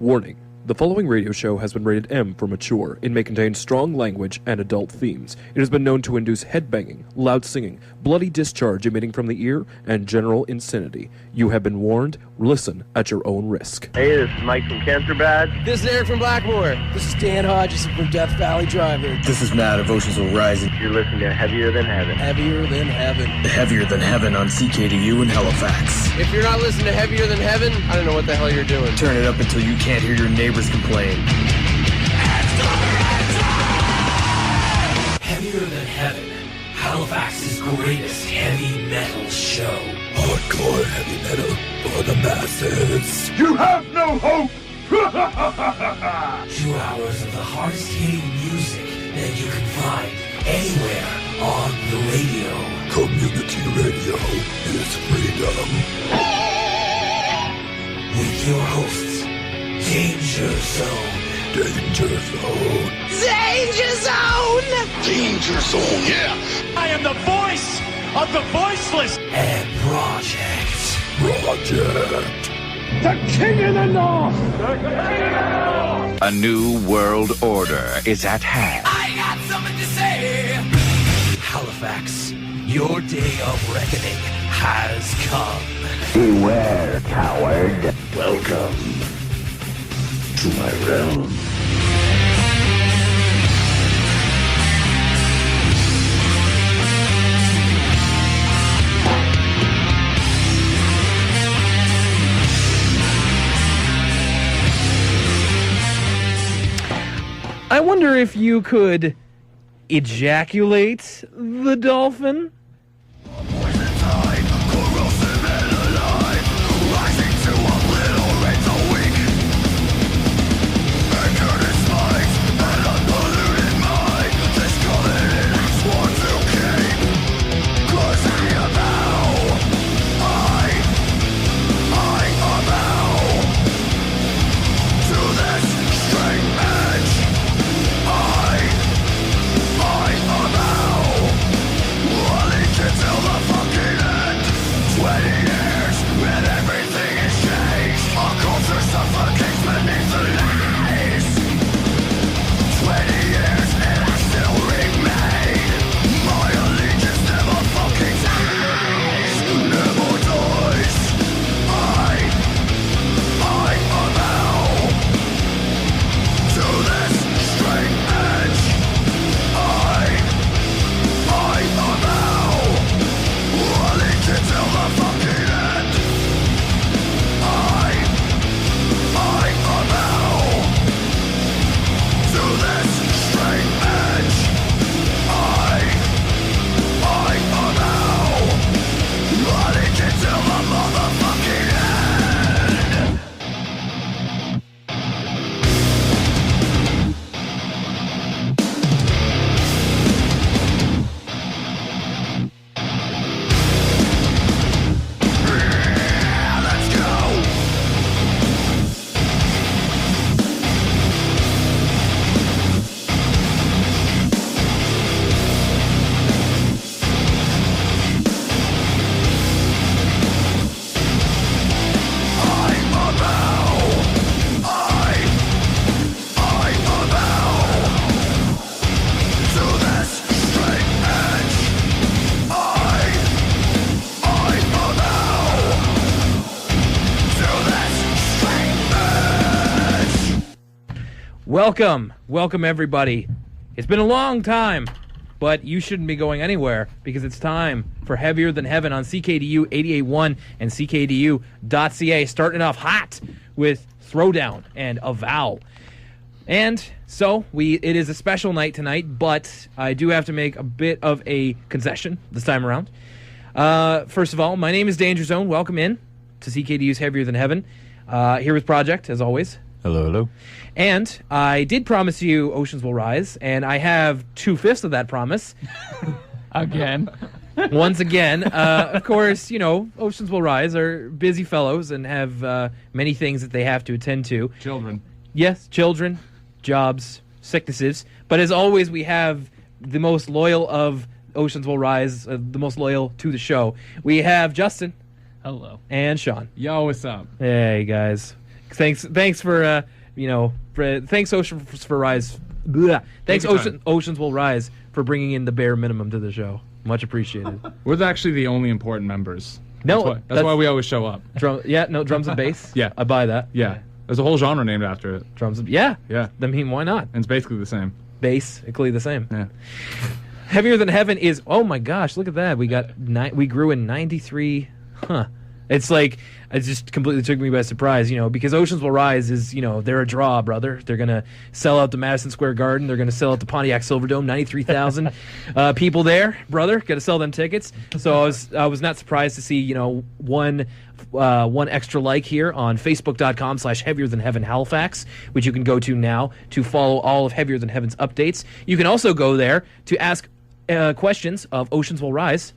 Warning. The following radio show has been rated M for mature. It may contain strong language and adult themes. It has been known to induce headbanging, loud singing, bloody discharge emitting from the ear, and general insanity. You have been warned. Listen at your own risk. Hey, this is Mike from Cancer Bad. This is Eric from Blackmore. This is Dan Hodgson from Death Valley Driver. This is Matt of Oceans Will Rise. You're listening to Heavier Than Heaven. Heavier Than Heaven. Heavier Than Heaven on CKDU in Halifax. If you're not listening to Heavier Than Heaven, I don't know what the hell you're doing. Turn it up until you can't hear your neighbors complain. Heavier Than Heaven, Halifax's greatest heavy metal show. Hardcore heavy metal for the masses. You have no hope! 2 hours of the hardest hitting music that you can find anywhere on the radio. Community radio is freedom. With your hosts, Danger Zone. Danger Zone. Danger Zone! Danger Zone, yeah! I am the voice of the voiceless! And Project. The King in the North! A new world order is at hand. I got something to say! Halifax, your day of reckoning has come. Beware, coward. Welcome to my realm. I wonder if you could ejaculate the dolphin? Welcome everybody. It's been a long time, but you shouldn't be going anywhere because it's time for Heavier Than Heaven on CKDU 88.1 and CKDU.ca, starting off hot with Throwdown and Avow. And so it is a special night tonight, but I do have to make a bit of a concession this time around. First of all, my name is Danger Zone. Welcome in to CKDU's Heavier Than Heaven. Here with Project, as always. Hello, hello. And I did promise you Oceans Will Rise, and I have 2/5 of that promise. Again. Once again. Of course, you know, Oceans Will Rise are busy fellows and have many things that they have to attend to. Children. Yes, children, jobs, sicknesses. But as always, we have the most loyal of Oceans Will Rise, the most loyal to the show. We have Justin. Hello. And Sean. Yo, what's up? Hey, guys. Thanks for thanks Oceans for Rise. Bleh. Thanks Oceans Will Rise for bringing in the bare minimum to the show. Much appreciated. We're actually the only important members. No, that's why we always show up. Drums and bass. Yeah, I buy that. Yeah, there's a whole genre named after it. Drums and yeah. I mean, why not? And it's basically the same. Basically the same. Yeah. Heavier Than Heaven is, oh my gosh, look at that. We grew in 93. It's like, it just completely took me by surprise, because Oceans Will Rise is, they're a draw, brother. They're going to sell out the Madison Square Garden. They're going to sell out the Pontiac Silverdome, 93,000 people there, brother. Got to sell them tickets. So I was not surprised to see, one extra like here on Facebook.com/Heavier Than Heaven Halifax, which you can go to now to follow all of Heavier Than Heaven's updates. You can also go there to ask questions of Oceans Will Rise.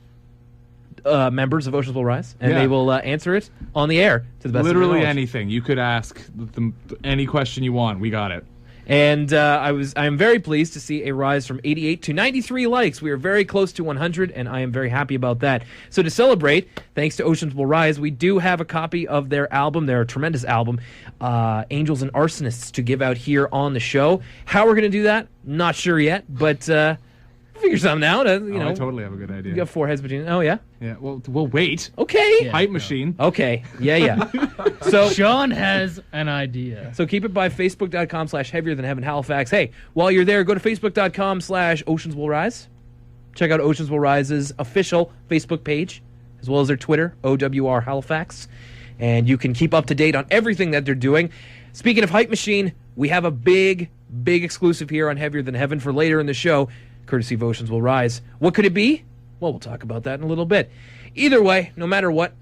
Members of Oceans Will Rise, and they will answer it on the air to the best of their knowledge. Anything. You could ask them any question you want. We got it. And I am very pleased to see a rise from 88 to 93 likes. We are very close to 100, and I am very happy about that. So to celebrate, thanks to Oceans Will Rise, we do have a copy of their album, their tremendous album, Angels and Arsonists, to give out here on the show. How we're going to do that, not sure yet, but figure something out. I totally have a good idea. You got four heads between. Oh yeah. Yeah. Well, we'll wait. Okay. Yeah. Hype machine. Okay. Yeah. So Sean has an idea. So keep it by Facebook.com/Heavier Than Heaven Halifax. Hey, while you're there, go to Facebook.com/Oceans Will Rise. Check out Oceans Will Rise's official Facebook page, as well as their Twitter, OWR Halifax, and you can keep up to date on everything that they're doing. Speaking of hype machine, we have a big exclusive here on Heavier Than Heaven for later in the show. Courtesy of Oceans Will Rise. What could it be? Well, we'll talk about that in a little bit. Either way, no matter what,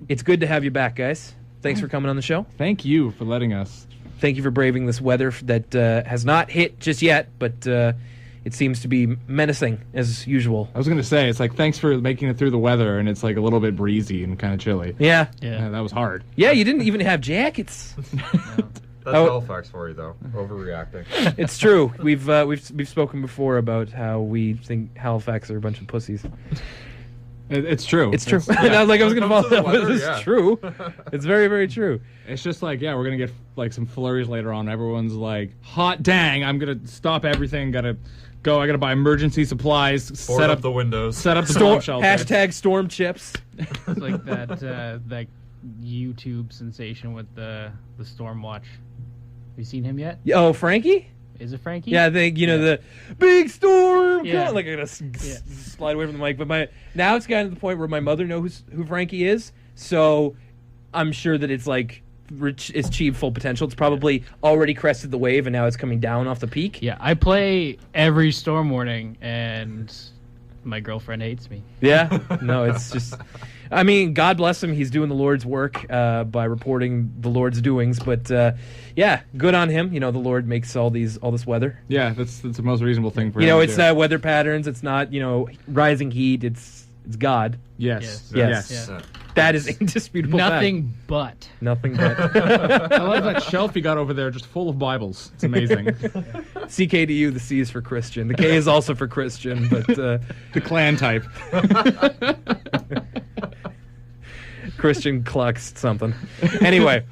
it's good to have you back, guys. Thanks for coming on the show. Thank you for letting us. Thank you for braving this weather that has not hit just yet, but it seems to be menacing as usual. I was going to say, it's like, thanks for making it through the weather, and it's like a little bit breezy and kind of chilly. Yeah. That was hard. Yeah, you didn't even have jackets. That's Halifax for you, though. Overreacting. It's true. We've spoken before about how we think Halifax are a bunch of pussies. It's true. It's true. I was going to follow that, but it's true. It's very, very true. It's just like, we're going to get like some flurries later on. Everyone's like, hot dang, I'm going to stop everything. Got to go. I got to buy emergency supplies. Set up the windows. Set up the bomb shelter. Hashtag storm chips. It's like that YouTube sensation with the Stormwatch. Have you seen him yet? Oh, Frankie? Is it Frankie? Yeah, I think, the big storm. Yeah. Like, I gotta slide away from the mic. But now it's gotten to the point where my mother knows who Frankie is. So I'm sure that it's like, it's achieved full potential. It's probably already crested the wave and now it's coming down off the peak. Yeah, I play every storm warning and my girlfriend hates me. Yeah? No, it's just... I mean, God bless him. He's doing the Lord's work by reporting the Lord's doings. But good on him. The Lord makes all this weather. Yeah, that's the most reasonable thing for him. It's not weather patterns. It's not rising heat. It's God. Yes. That is indisputable. Nothing but. Nothing but. I love that shelf you got over there, just full of Bibles. It's amazing. CKDU, the C is for Christian. The K is also for Christian, but the clan type. Christian Clucks something. Anyway,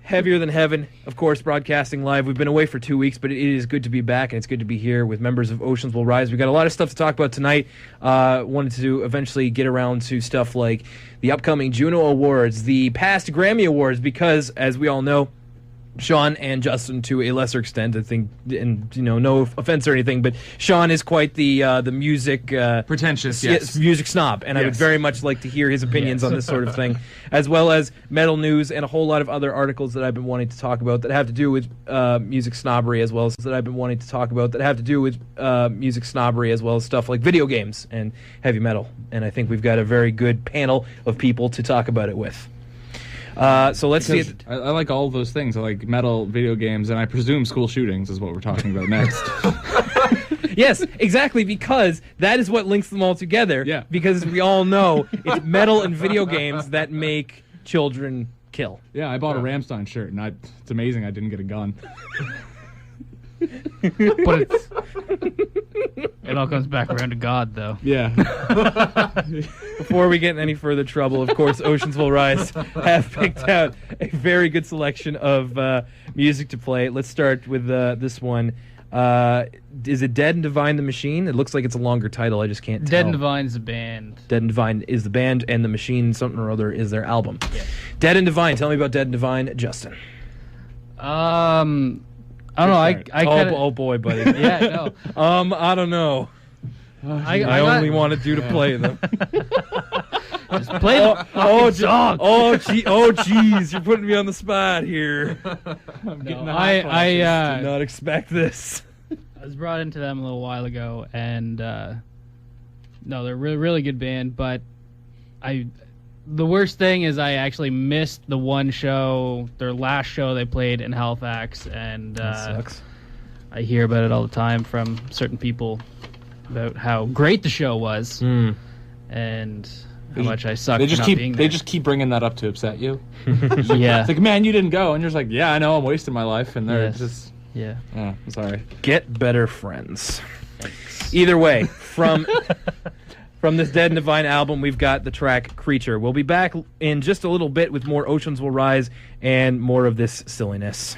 Heavier Than Heaven, of course, broadcasting live. We've been away for 2 weeks, but it is good to be back, and it's good to be here with members of Oceans Will Rise. We got a lot of stuff to talk about tonight. Wanted to eventually get around to stuff like the upcoming Juno Awards, the past Grammy Awards, because, as we all know, Sean and Justin, to a lesser extent, I think, and no offense or anything, but Sean is quite the music pretentious, yes, music snob, and I would very much like to hear his opinions on this sort of thing, as well as metal news and a whole lot of other articles that I've been wanting to talk about that have to do with music snobbery, as well as stuff like video games and heavy metal. And I think we've got a very good panel of people to talk about it with. So let's see. I like all of those things. I like metal, video games, and I presume school shootings is what we're talking about next. Yes, exactly, because that is what links them all together. Yeah. Because we all know it's metal and video games that make children kill. Yeah, I bought a Rammstein shirt, and it's amazing I didn't get a gun. But it all comes back around to God, though. Yeah. Before we get in any further trouble, of course, Oceans Will Rise have picked out a very good selection of music to play. Let's start with this one. Is it Dead and Divine the Machine? It looks like it's a longer title. I just can't tell. Dead and Divine's the band. Dead and Divine is the band, and the Machine, something or other, is their album. Yeah. Dead and Divine. Tell me about Dead and Divine, Justin. I don't know. I kinda, oh boy, buddy. Yeah, no. I don't know. I only wanted you to play them. Just play the song. Oh, jeez, you're putting me on the spot here. I did not expect this. I was brought into them a little while ago, and no, they're a really, really good band. But the worst thing is I actually missed the one show, their last show they played in Halifax, and that sucks. I hear about it all the time from certain people about how great the show was, and how much I suck. They just for not keep being they there. just keep bringing that up to upset you. Yeah. It's like, man, you didn't go, and you're just like, yeah, I know, I'm wasting my life, and they're Yes. just Yeah. I'm sorry. Get better friends. Either way, from this Dead and Divine album, we've got the track Creature. We'll be back in just a little bit with more Oceans Will Rise and more of this silliness.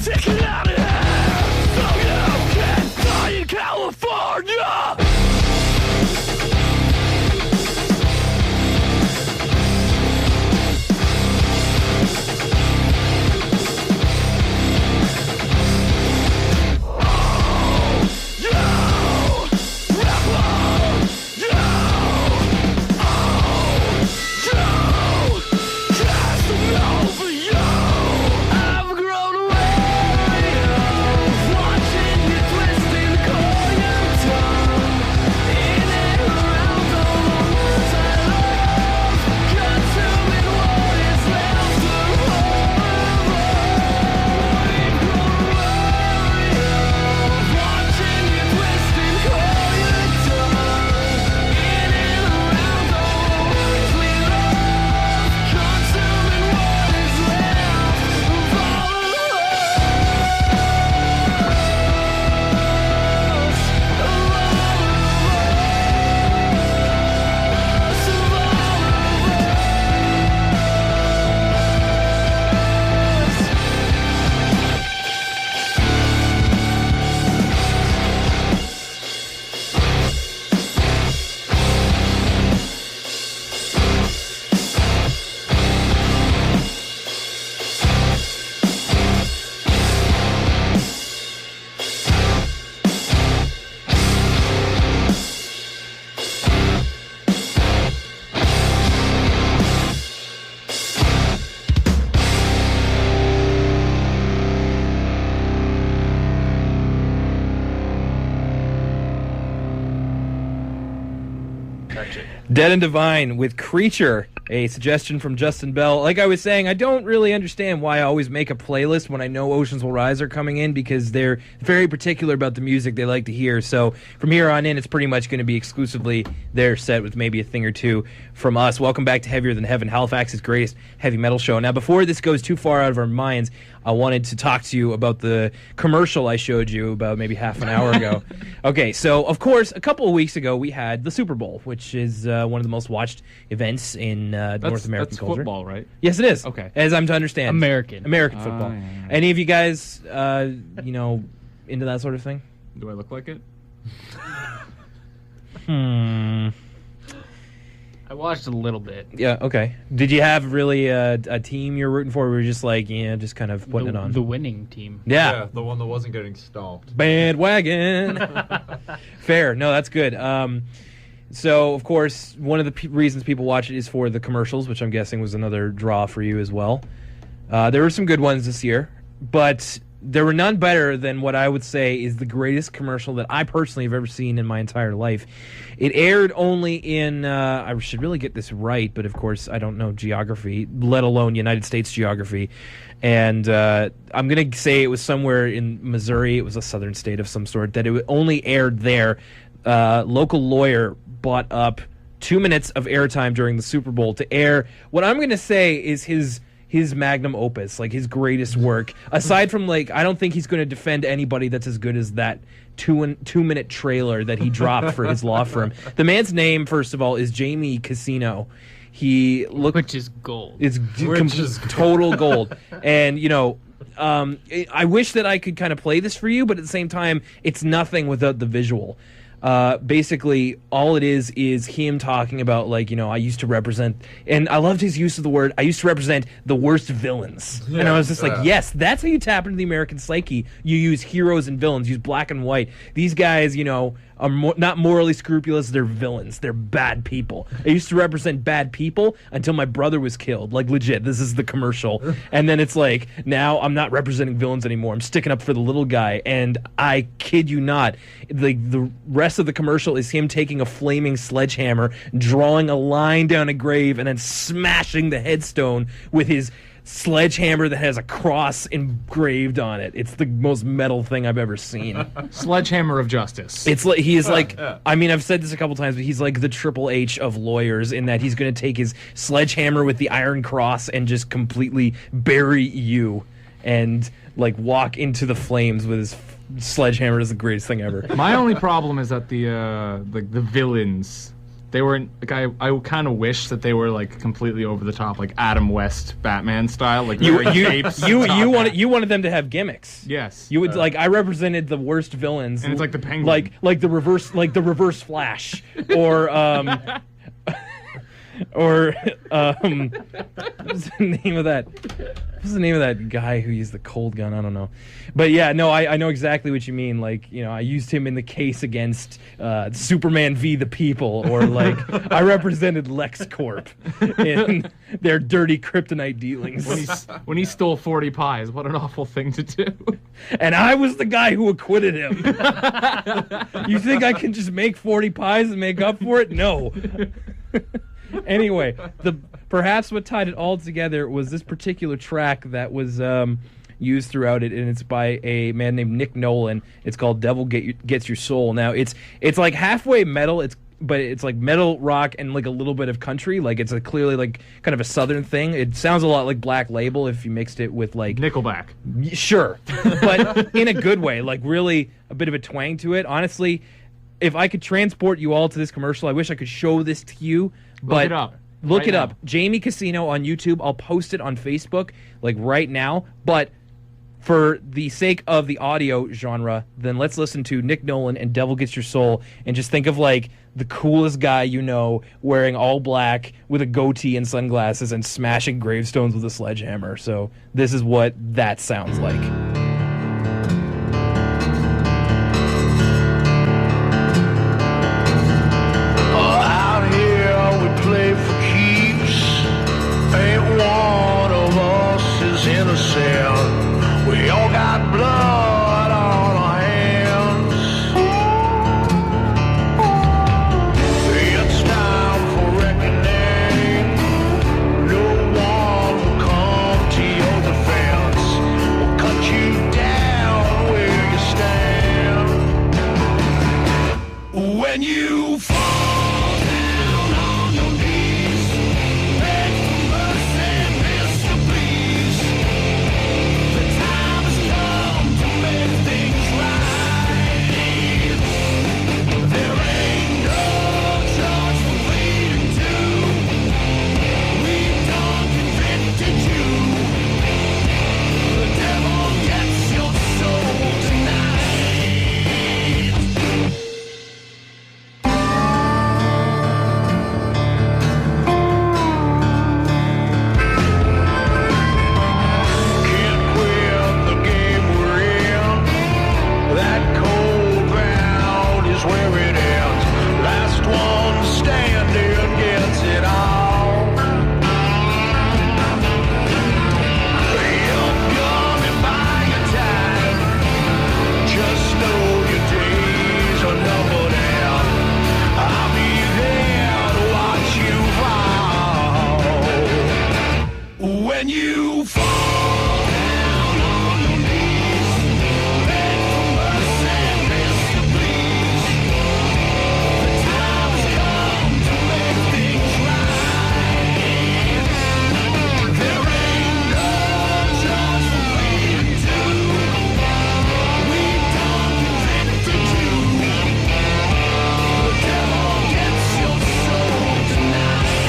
Ticket out of here, so you can die in California. Dead and Divine with Creature, a suggestion from Justin Bell. Like I was saying, I don't really understand why I always make a playlist when I know Oceans Will Rise are coming in, because they're very particular about the music they like to hear. So from here on in, it's pretty much going to be exclusively their set with maybe a thing or two from us. Welcome back to Heavier Than Heaven, Halifax's greatest heavy metal show. Now, before this goes too far out of our minds, I wanted to talk to you about the commercial I showed you about maybe half an hour ago. Okay, so of course, a couple of weeks ago, we had the Super Bowl, which is one of the most watched events in North American that's culture. Football, right? Yes, it is. Okay. As I'm to understand. American football. Yeah. Any of you guys, into that sort of thing? Do I look like it? I watched a little bit. Yeah, okay. Did you have really a team you're rooting for, or were you just like, just kind of putting it on? The winning team. Yeah. The one that wasn't getting stomped. Bandwagon. Fair. No, that's good. So, of course, one of the reasons people watch it is for the commercials, which I'm guessing was another draw for you as well. There were some good ones this year, but there were none better than what I would say is the greatest commercial that I personally have ever seen in my entire life. It aired only in, I should really get this right, but of course I don't know geography, let alone United States geography. And I'm going to say it was somewhere in Missouri. It was a southern state of some sort, that it only aired there. Local lawyer bought up 2 minutes of airtime during the Super Bowl to air what I'm going to say is his magnum opus, like his greatest work. Aside from, like, I don't think he's going to defend anybody that's as good as that 2-minute trailer that he dropped for his law firm. The man's name, first of all, is Jamie Casino. Which is gold. It's total gold. And, I wish that I could kind of play this for you, but at the same time, it's nothing without the visual. Basically, all it is him talking about, like, I used to represent, and I loved his use of the word, I used to represent the worst villains. Yeah, and I was just like, yes, that's how you tap into the American psyche. You use heroes and villains, use black and white. These guys, are not morally scrupulous, they're villains. They're bad people. I used to represent bad people until my brother was killed. Like, legit, this is the commercial. And then it's like, now I'm not representing villains anymore. I'm sticking up for the little guy. And I kid you not, the rest of the commercial is him taking a flaming sledgehammer, drawing a line down a grave, and then smashing the headstone with his sledgehammer that has a cross engraved on it. It's the most metal thing I've ever seen. Sledgehammer of justice. It's like he is like, I mean, I've said this a couple times, but he's like the Triple H of lawyers, in that he's going to take his sledgehammer with the iron cross and just completely bury you and like walk into the flames with his sledgehammer. Is the greatest thing ever. My only problem is that the villains, they weren't like, I kind of wish that they were like completely over the top, like Adam West Batman style, like you wanted them to have gimmicks. Yes, you would like, I represented the worst villains, and it's like the Penguin, like the reverse Flash, or what's the name of that? What's the name of that guy who used the cold gun? I don't know. But yeah, no, I know exactly what you mean. Like, I used him in the case against Superman v. the People, or like I represented LexCorp in their dirty kryptonite dealings. When he stole 40 pies, what an awful thing to do. And I was the guy who acquitted him. You think I can just make 40 pies and make up for it? No. Anyway, perhaps what tied it all together was this particular track that was used throughout it, and it's by a man named Nick Nolan. It's called "Devil Gets Your Soul." Now, it's like halfway metal. But it's like metal rock and like a little bit of country. Like, it's clearly like kind of a southern thing. It sounds a lot like Black Label if you mixed it with like Nickelback. Sure, but in a good way. Like, really a bit of a twang to it. Honestly, if I could transport you all to this commercial, I wish I could show this to you. But look it up. Look it up. Jamie Casino on YouTube. I'll post it on Facebook like right now. But for the sake of the audio genre, then let's listen to Nick Nolan and Devil Gets Your Soul, and just think of like the coolest guy wearing all black with a goatee and sunglasses and smashing gravestones with a sledgehammer. So this is what that sounds like. We all got blood on our hands. It's time for when you fall down on your knees, beg for mercy, Mr. Please. The time has come to make things right. There ain't no judge for we do. We've done convicted you. The devil gets your soul tonight.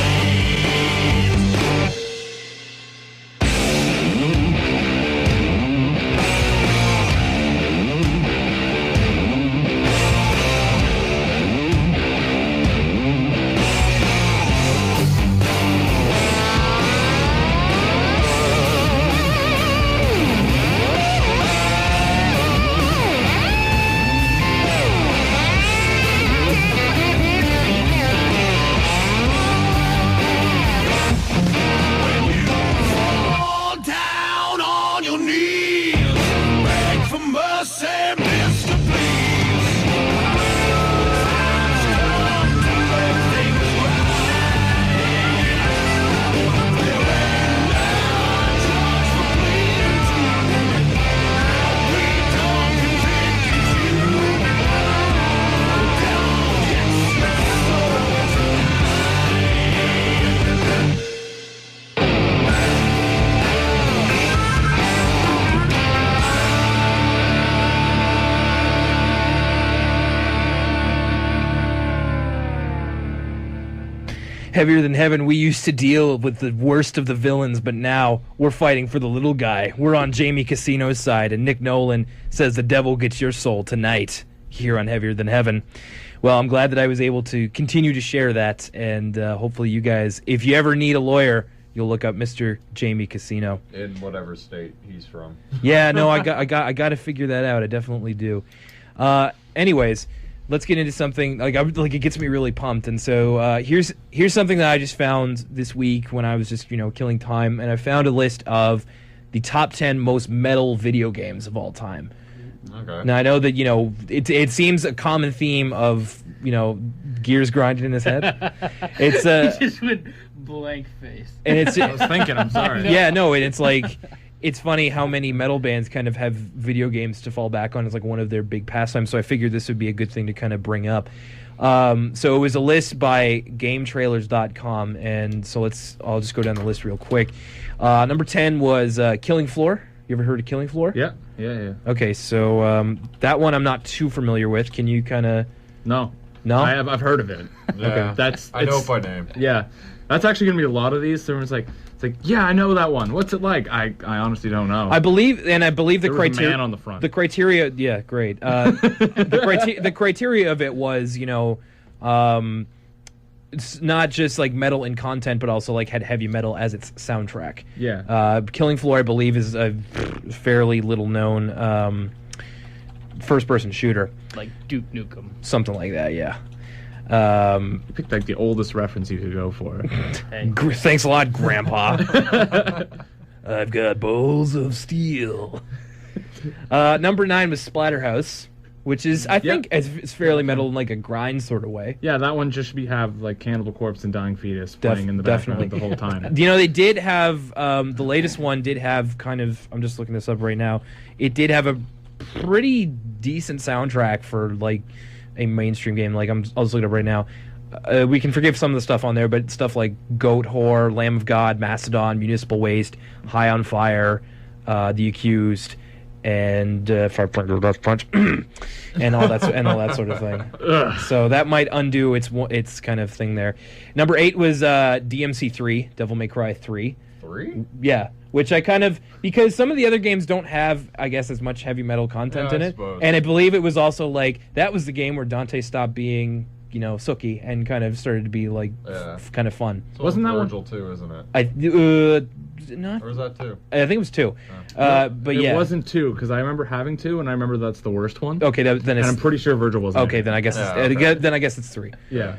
Fall down on your knees, beg for mercy, Mr. Please. Time's come to make things right. There ain't no judge for pleading to. We don't convict you. The devil gets your soul tonight. Heavier Than Heaven, we used to deal with the worst of the villains, but now we're fighting for the little guy. We're on Jamie Casino's side, and Nick Nolan says the devil gets your soul tonight here on Heavier Than Heaven. Well, I'm glad that I was able to continue to share that, and hopefully you guys, if you ever need a lawyer, you'll look up Mr. Jamie Casino. In whatever state he's from. Yeah, no, I got to figure that out. I definitely do. Anyways, let's get into something like it gets me really pumped. And so here's something that I just found this week when I was just killing time, and I found a list of the top 10 most metal video games of all time. Okay. Now I know that it seems a common theme of gears grinding in his head. It's He just went blank face. and it's I was thinking, I'm sorry. yeah, no, and it's like it's funny how many metal bands kind of have video games to fall back on as like one of their big pastimes. So I figured this would be a good thing to kind of bring up. So it was a list by GameTrailers.com, and so I'll just go down the list real quick. Number 10 was Killing Floor. You ever heard of Killing Floor? Yeah. Okay, so that one I'm not too familiar with. Can you kind of? No. I've heard of it. Yeah. Okay. I know it by name. Yeah. That's actually going to be a lot of these. So it's like, yeah, I know that one. What's it like? I honestly don't know. I believe the criteria. Was a man on the front. The criteria, yeah, great. The criteria of it was, it's not just like metal in content, but also like had heavy metal as its soundtrack. Yeah. Killing Floor, I believe, is a fairly little known first-person shooter. Like Duke Nukem. Something like that, yeah. You picked like the oldest reference you could go for. Thanks a lot, Grandpa. I've got balls of steel. Number 9 was Splatterhouse, which is, I think, it's fairly metal in like a grind sort of way. Yeah, that one just have like Cannibal Corpse and Dying Fetus playing in the background the whole time. They did have, the latest one did have kind of, I'm just looking this up right now, it did have a pretty decent soundtrack for like a mainstream game. Like I'll just look it up right now. We can forgive some of the stuff on there, but stuff like Goat Whore, Lamb of God, Mastodon, Municipal Waste, High on Fire, The Accused, and Five Point Death Punch, and all that sort of thing. So that might undo its kind of thing there. Number 8 was DMC3, Devil May Cry 3. 3? Yeah. Which I kind of, because some of the other games don't have, I guess, as much heavy metal content in it. Suppose. And I believe it was also like, that was the game where Dante stopped being, Sookie and kind of started to be like, kind of fun. So Wasn't that Virgil one? too, isn't it? Not. Or was that 2? I think it was 2. But it yeah. wasn't 2 because I remember having 2, and I remember that's the worst one. Okay, then it's. And I'm pretty sure Virgil wasn't. Okay, then I guess Yeah, okay. then I guess it's 3. Yeah.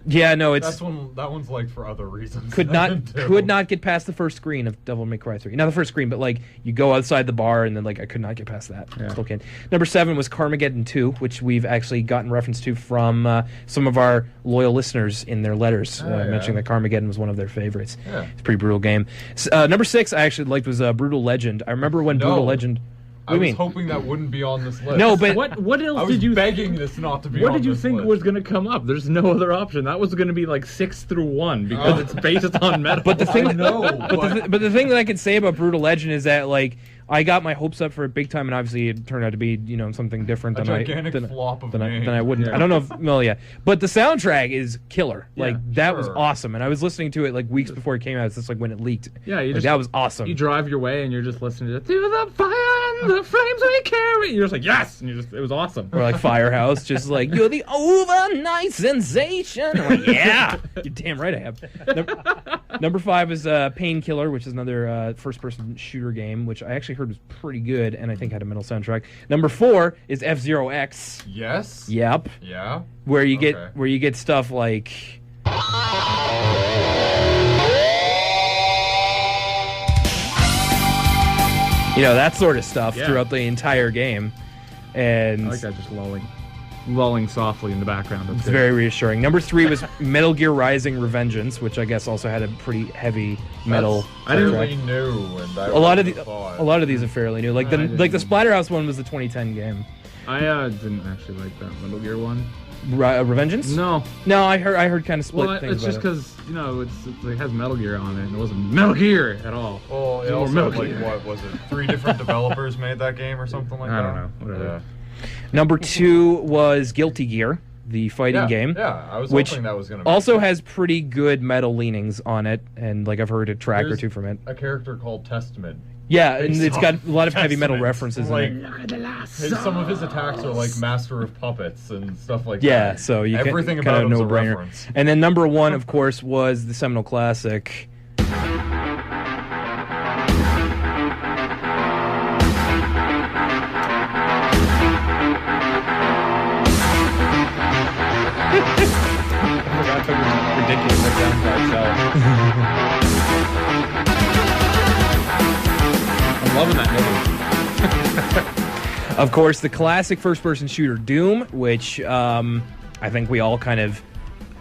Yeah, no, it's that one's like for other reasons. could not get past the first screen of Devil May Cry 3. Not the first screen, but like you go outside the bar and then like I could not get past that. Yeah. Still can't. Number 7 was Carmageddon 2, which we've actually gotten reference to from some of our loyal listeners in their letters, mentioning that Carmageddon was one of their favorites. Yeah. It's a pretty brutal game. Number 6 I actually liked was Brutal Legend. I remember when Brutal Legend. I was hoping that wouldn't be on this list. No, but what else I was did you begging this not to be What on did you this think list. was going to come up? There's no other option. That was going to be like 6 through 1 because it's based on metal. But the thing, I know, but the thing that I can say about Brutal Legend is that like I got my hopes up for it big time, and obviously it turned out to be something different A than gigantic flop of than name. I wouldn't. Yeah. I don't know if but the soundtrack is killer. Yeah, Like that was sure. awesome, and I was listening to it like weeks before it came out. It's just like when it leaked. Yeah, that was awesome. You drive your way and you're just listening to the fire and the flames we carry. You're just like yes, and it was awesome. Or like Firehouse, just like you're the overnight sensation. I'm like, yeah, you're damn right I have. Number 5 is Painkiller, which is another first-person shooter game, which I actually heard was pretty good and I think had a metal soundtrack. Number 4 is F-Zero X. Yes. Yep. Yeah. Where you get stuff like. That sort of stuff throughout the entire game. And I like that, just lulling softly in the background. It's very reassuring. Number 3 was Metal Gear Rising: Revengeance, which I guess also had a pretty heavy metal. I didn't really new, and a lot of these are fairly new. Like the Splatterhouse one was the 2010 game. I didn't actually like that Metal Gear one. Revengeance? No, I heard kind of split things. It's just because it has Metal Gear on it, and it wasn't Metal Gear at all. Well, it also what was it? 3 different developers made that game or something like that. I don't know. Whatever. Yeah. Number 2 was Guilty Gear, the fighting game. Yeah, I was which hoping that was going to be also has pretty good metal leanings on it, and like I've heard a track or two from it. A character called Testament. Yeah, and it's got a lot of heavy metal references in it. Some of his attacks are like Master of Puppets and stuff like that. Yeah, so you everything kind about of him's a no-brainer. reference. And then number 1, of course, was the seminal classic. I forgot it was ridiculous down by itself. I'm loving that movie. Of course, the classic first-person shooter Doom, which I think we all kind of,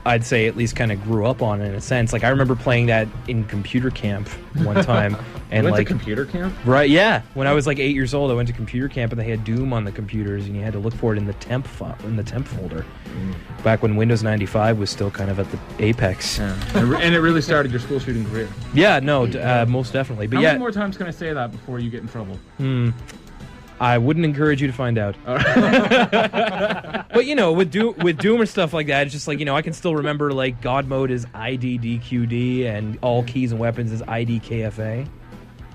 I'd say at least kind of grew up on in a sense. Like I remember playing that in computer camp one time. And you went like to computer camp? Right, yeah. When I was like 8 years old, I went to computer camp and they had Doom on the computers and you had to look for it in the temp folder. Back when Windows 95 was still kind of at the apex. Yeah. And it really started your school shooting career. Yeah, no, most definitely. But How yeah, many more times can I say that before you get in trouble? I wouldn't encourage you to find out. But with Doom or stuff like that, it's just like I can still remember like God mode is IDDQD and all keys and weapons is IDKFA.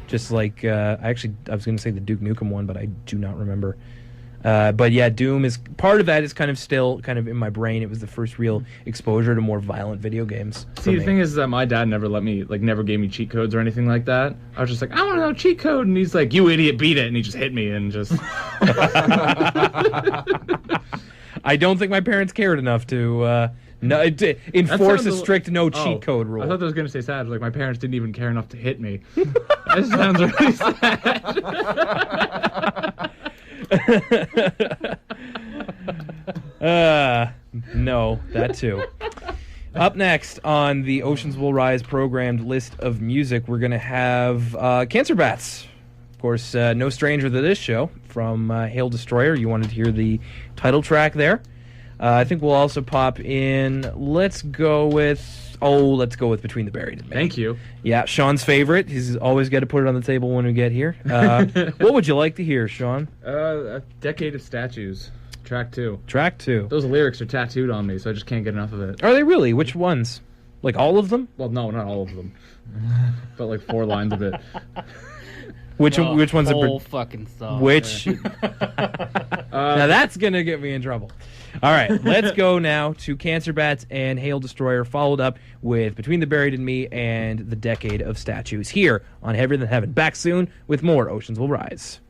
Just like I was going to say the Duke Nukem one, but I do not remember. But yeah, Doom is part of that. Is kind of still kind of in my brain. It was the first real exposure to more violent video games. See, the thing is that my dad never never gave me cheat codes or anything like that. I was just like, I want to know cheat code, and he's like, you idiot, beat it, and he just hit me and just. I don't think my parents cared enough to enforce a strict no cheat code rule. I thought that was going to say sad. Like my parents didn't even care enough to hit me. That sounds really sad. No, that too. Up next on the Oceans Will Rise programmed list of music, we're going to have Cancer Bats. Of course, no stranger to this show from Hail Destroyer. You wanted to hear the title track there. I think we'll also pop in. Let's go with Between the Buried and Me. Thank you. Yeah, Sean's favorite. He's always got to put it on the table when we get here. What would you like to hear, Sean? A Decade of Statues. Track 2. Track 2. Those lyrics are tattooed on me, so I just can't get enough of it. Are they really? Which ones? Like all of them? Well, no, not all of them. But like 4 lines of it. Which one's whole fucking song? Which? Now that's gonna get me in trouble. All right, let's go now to Cancer Bats and Hail Destroyer, followed up with Between the Buried and Me and The Decade of Statues here on Heavier Than Heaven. Back soon with more Oceans Will Rise.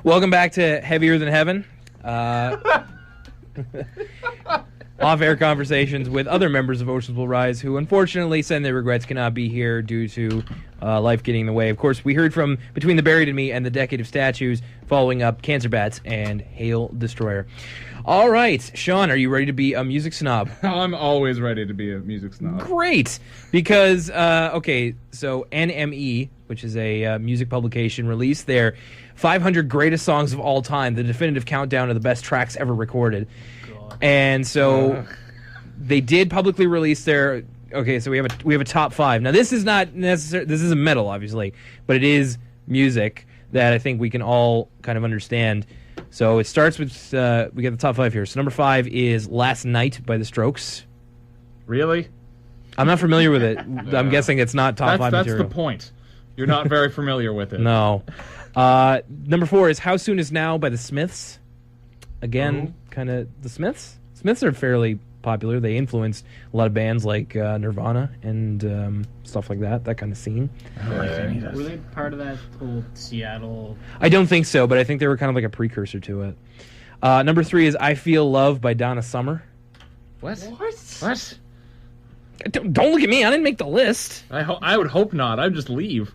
Welcome back to Heavier Than Heaven. Off-air conversations with other members of Oceans Will Rise who unfortunately send their regrets cannot be here due to life getting in the way. Of course, we heard from Between the Buried and Me and the Decade of Statues, following up Cancer Bats and Hail Destroyer. All right, Sean, are you ready to be a music snob? I'm always ready to be a music snob. Great, because, okay, so NME, which is a music publication, released their 500 greatest songs of all time, the definitive countdown of the best tracks ever recorded. And so they did publicly release their... Okay, so we have a top 5. Now, this is not necessarily... This isn't metal, obviously, but it is music that I think we can all kind of understand. So it starts with... we get the top 5 here. So number 5 is Last Night by The Strokes. Really? I'm not familiar with it. I'm guessing it's not top 5 material. That's the point. You're not very familiar with it. No. Number 4 is How Soon Is Now by The Smiths. Again, kind of the Smiths. Smiths are fairly popular. They influenced a lot of bands like Nirvana and stuff like that kind of scene. Were they part of that whole Seattle? I don't think so, but I think they were kind of like a precursor to it. Number 3 is I Feel Love by Donna Summer. What? Don't look at me. I didn't make the list. I would hope not. I'd just leave.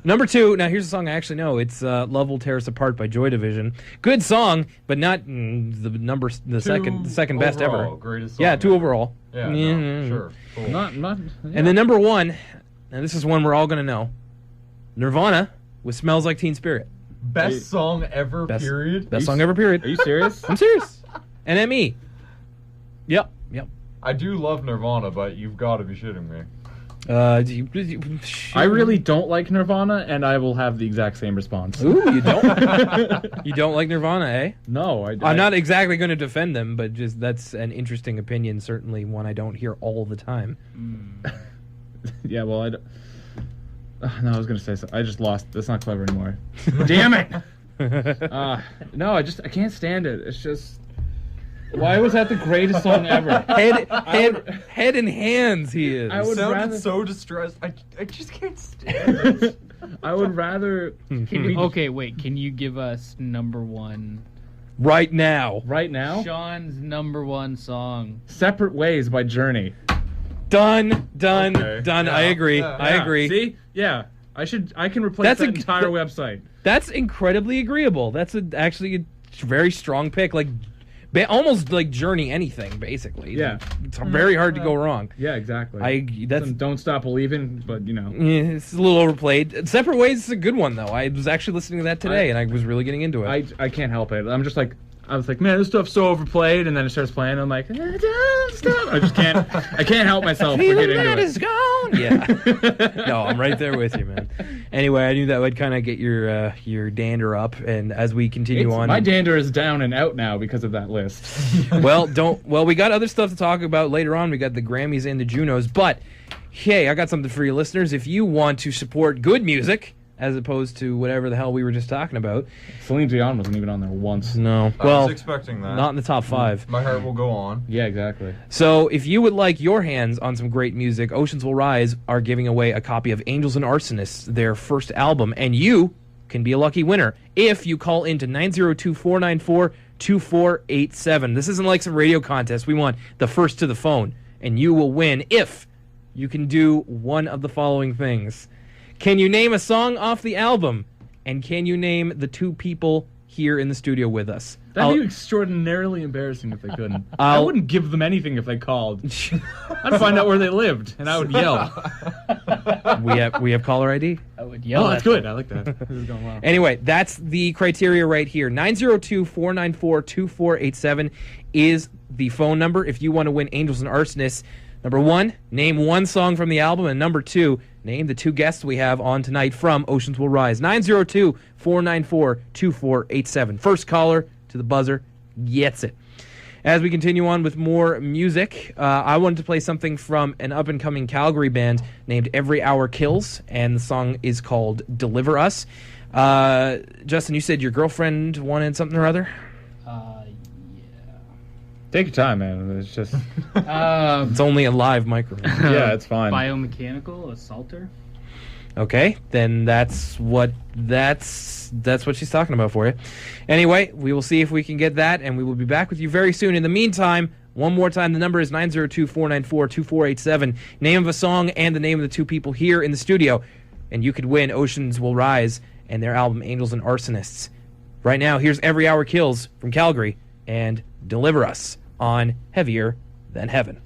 Number 2, now here's a song I actually know. It's Love Will Tear Us Apart by Joy Division. Good song, but not the second best ever. Greatest song. Yeah, 2 overall. Yeah, no, sure. Cool. Yeah. And then number 1, and this is one we're all going to know. Nirvana with Smells Like Teen Spirit. Best song ever, period? Best song ever, period. Are you serious? I'm serious. NME. Yep. I do love Nirvana, but you've got to be shitting me. I really don't like Nirvana, and I will have the exact same response. Ooh, you don't? You don't like Nirvana, eh? No, I'm not exactly going to defend them, but just that's an interesting opinion, certainly one I don't hear all the time. Yeah, well, I don't... no, I was going to say something. I just lost. That's not clever anymore. Damn it! No, I can't stand it. It's just... Why was that the greatest song ever? Head and hands, he is. I would rather... so distressed. I just can't stand it. I would rather... Okay, wait. Can you give us number 1? Right now. Right now? Sean's number 1 song. Separate Ways by Journey. Done. Okay. Yeah. I agree. I agree. See? Yeah. I can replace that entire website. That's incredibly agreeable. That's actually a very strong pick. Like... almost like Journey anything, basically. Yeah. It's very hard to go wrong. Yeah, exactly. Don't Stop Believing, but, you know. Yeah, it's a little overplayed. Separate Ways is a good one, though. I was actually listening to that today, and I was really getting into it. I can't help it. I'm just like... I was like, man, this stuff's so overplayed, and then it starts playing, and I'm like, don't stop. I just can't... I can't help myself for getting into it. Is gone. Yeah. No, I'm right there with you, man. Anyway, I knew that would kind of get your dander up, and as we continue on... My dander is down and out now because of that list. Well, we got other stuff to talk about later on. We got the Grammys and the Junos, but, hey, I got something for you listeners. If you want to support good music... as opposed to whatever the hell we were just talking about. Celine Dion wasn't even on there once. No. I was expecting that. Not in the top 5. My heart will go on. Yeah, exactly. So if you would like your hands on some great music, Oceans Will Rise are giving away a copy of Angels and Arsonists, their first album, and you can be a lucky winner if you call into 902-494-2487. This isn't like some radio contest. We want the first to the phone, and you will win if you can do one of the following things. Can you name a song off the album? And can you name the 2 people here in the studio with us? That'd be extraordinarily embarrassing if they couldn't. I wouldn't give them anything if they called. I'd find out where they lived, and I would yell. We have caller ID? I would yell. Oh, that's good. I like that. This is going well. Anyway, that's the criteria right here. 902-494-2487 is the phone number if you want to win Angels and Arsonists. Number 1, name 1 song from the album, and number 2, name the 2 guests we have on tonight from Oceans Will Rise. 902-494-2487. First caller to the buzzer gets it. As we continue on with more music, I wanted to play something from an up-and-coming Calgary band named Every Hour Kills, and the song is called Deliver Us. Justin, you said your girlfriend wanted something or other? Take your time, man. It's just... it's only a live microphone. Yeah, it's fine. Biomechanical Assaulter? Okay, then that's what she's talking about for you. Anyway, we will see if we can get that, and we will be back with you very soon. In the meantime, one more time, the number is 902-494-2487. Name of a song and the name of the two people here in the studio, and you could win Oceans Will Rise and their album Angels and Arsonists. Right now, here's Every Hour Kills from Calgary and Deliver Us on Heavier Than Heaven.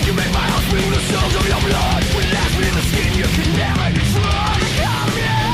You make my heart feel the soul of your blood. When last in the skin, you can never destroy. Come here.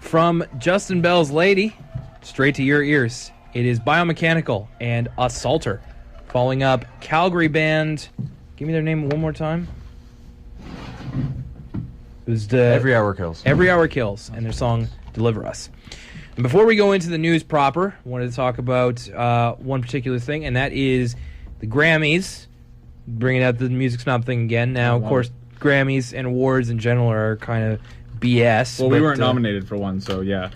From Justin Bell's Lady, straight to your ears, it is Biomechanical and Assaulter. Following up, Calgary band, give me their name one more time. It was the Every Hour Kills. Every Hour Kills, and their song Deliver Us. And before we go into the news proper, I wanted to talk about one particular thing, and that is the Grammys. Bringing out the Music Snob thing again. Now, of course, Grammys and awards in general are kind of BS. Well, we weren't nominated for one, so yeah.